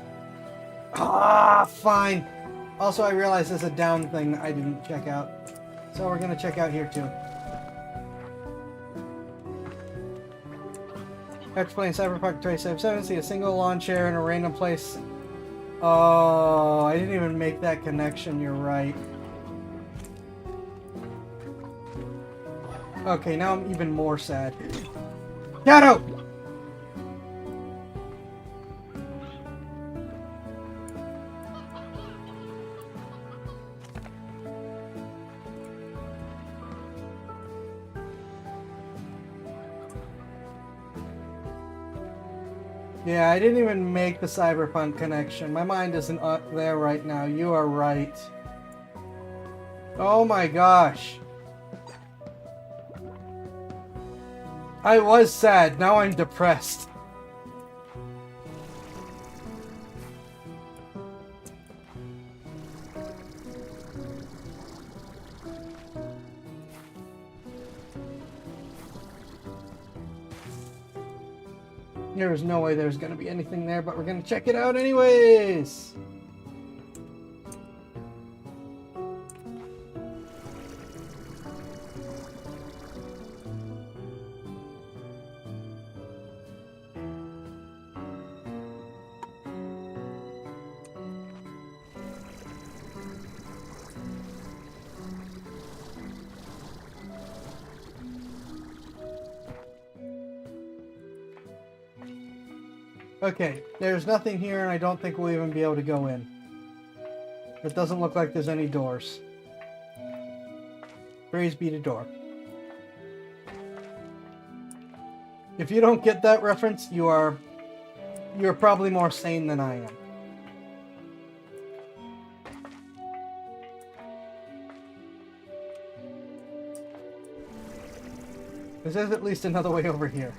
ah, fine. Also, I realize there's a down thing I didn't check out. So we're gonna check out here too. After playing Cyberpunk 2077, see a single lawn chair in a random place. Oh, I didn't even make that connection, you're right. Okay, now I'm even more sad. Shadow! Yeah, I didn't even make the Cyberpunk connection. My mind isn't there right now. You are right. Oh my gosh. I was sad, now I'm depressed. There is no way there's gonna be anything there, but we're gonna check it out anyways. Okay, there's nothing here, and I don't think we'll even be able to go in. It doesn't look like there's any doors. Praise be to door. If you don't get that reference, you're probably more sane than I am. This is at least another way over here.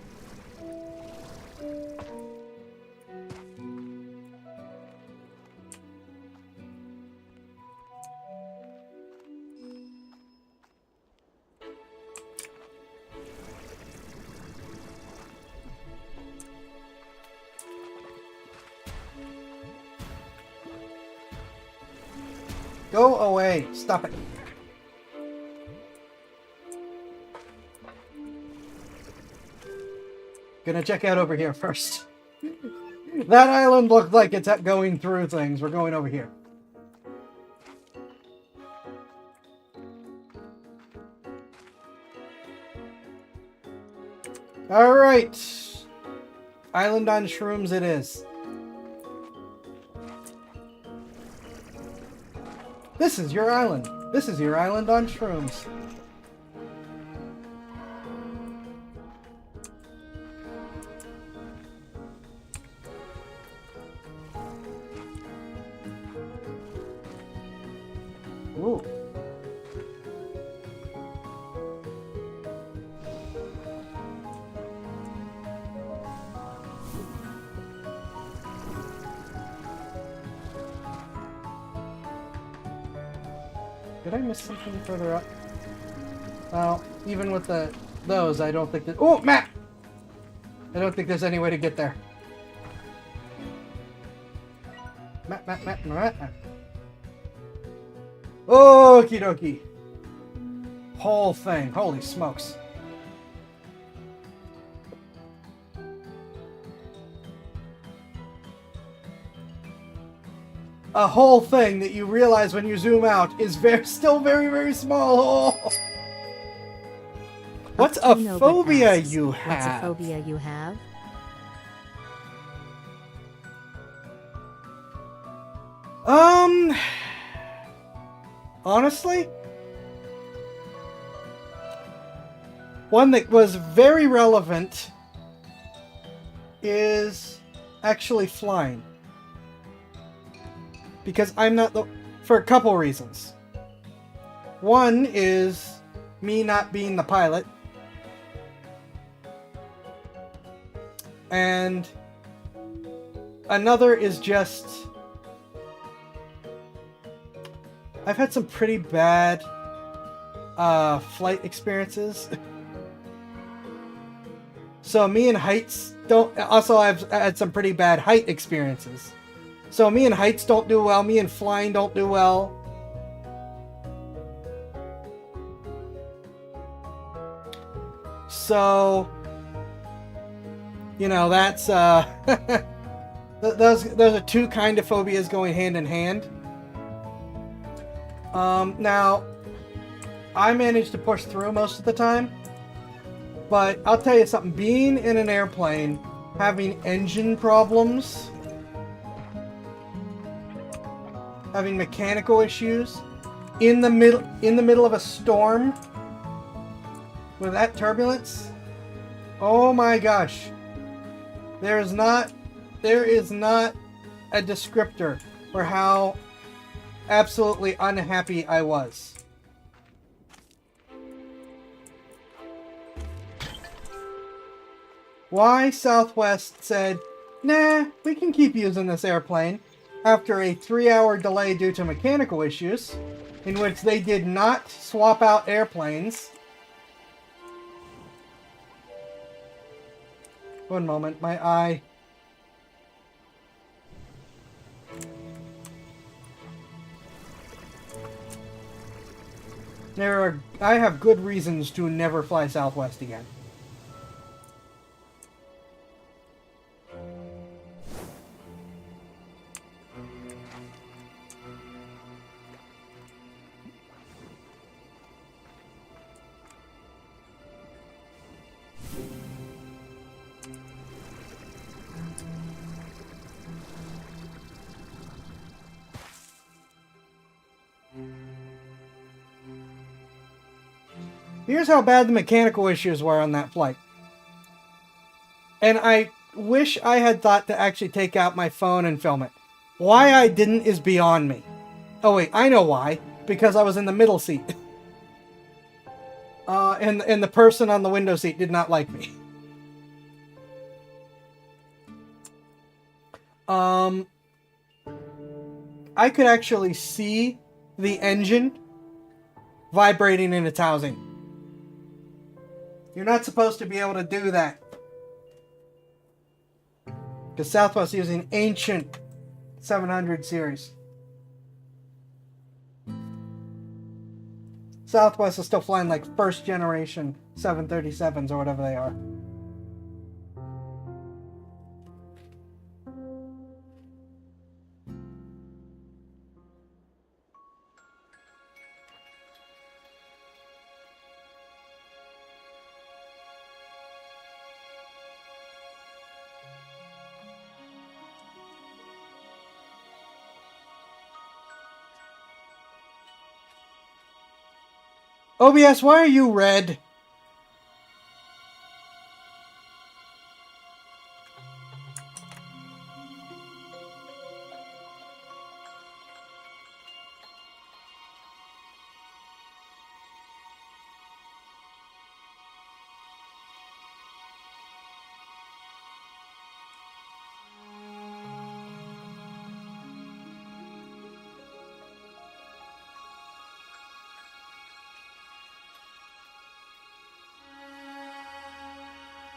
Go away! Stop it! Gonna check out over here first. That island looked like it's going through things. We're going over here. Alright. Island on shrooms it is. This is your island. This is your island on shrooms. Ooh. Did I miss something further up? Well, even with those, I don't think that... Oh, map! I don't think there's any way to get there. Map. Okie dokie. Whole thing. Holy smokes. A whole thing that you realize when you zoom out is still very, very small. Oh. What's a phobia you have?
What's a phobia you have?
Honestly, one that was very relevant is actually flying. Because I'm not for a couple reasons. One is me not being the pilot. And another is just I've had some pretty bad flight experiences. So me and heights don't... Also, I've had some pretty bad height experiences. So me and heights don't do well. Me and flying don't do well. So, you know, that's... those are two kind of phobias going hand in hand. Now, I manage to push through most of the time, but I'll tell you something, being in an airplane, having engine problems, having mechanical issues, in the middle of a storm, with that turbulence, oh my gosh, there is not a descriptor for how absolutely unhappy I was. Why Southwest said, nah, we can keep using this airplane after a 3-hour delay due to mechanical issues, in which they did not swap out airplanes. One moment, my eye. I have good reasons to never fly Southwest again. Here's how bad the mechanical issues were on that flight. And I wish I had thought to actually take out my phone and film it. Why I didn't is beyond me. Oh wait, I know why. Because I was in the middle seat. And the person on the window seat did not like me. I could actually see the engine vibrating in its housing. You're not supposed to be able to do that. Because Southwest is using ancient 700 series. Southwest is still flying like first generation 737s or whatever they are. OBS, why are you red?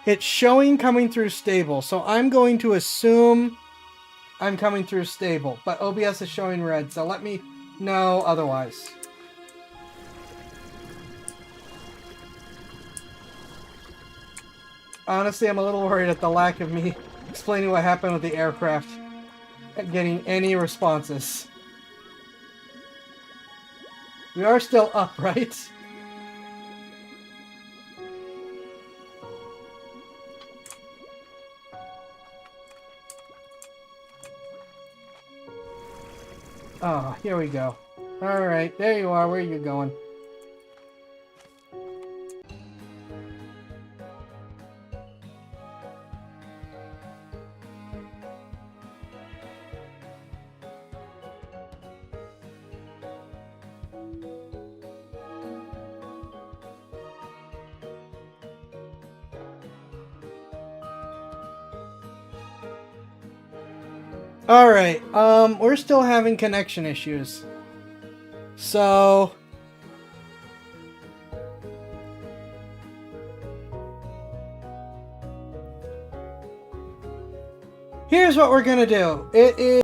It's showing coming through stable, so I'm going to assume I'm coming through stable, but OBS is showing red, so let me know otherwise. Honestly, I'm a little worried at the lack of me explaining what happened with the aircraft and getting any responses. We are still up, right? Oh, here we go. Alright, there you are. Where are you going? Alright, we're still having connection issues. So... here's what we're gonna do. It is...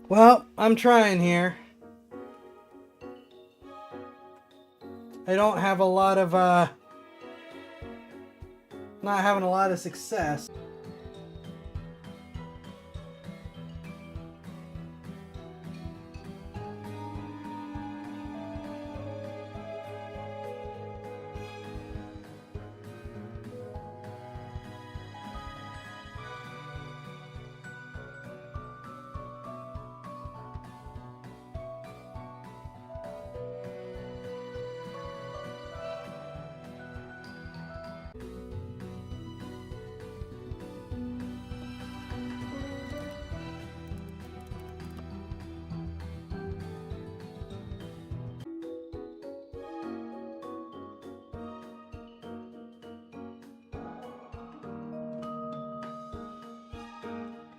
Well, I'm trying here. I don't have a lot of, not having a lot of success.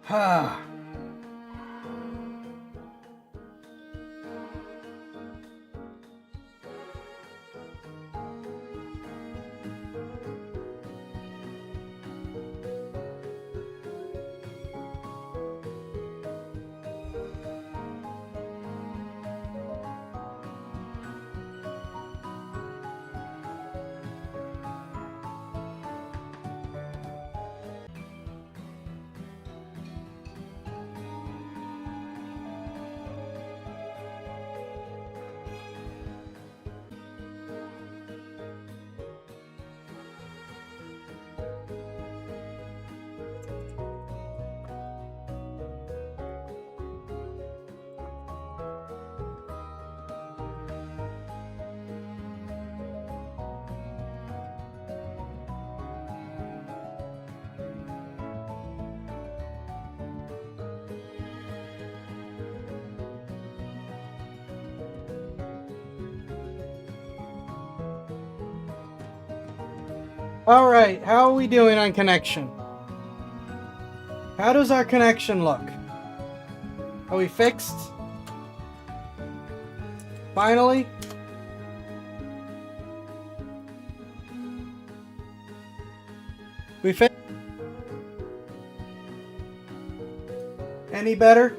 Ah. All right, how are we doing on connection? How does our connection look? Are we fixed? Finally? We fixed? Any better?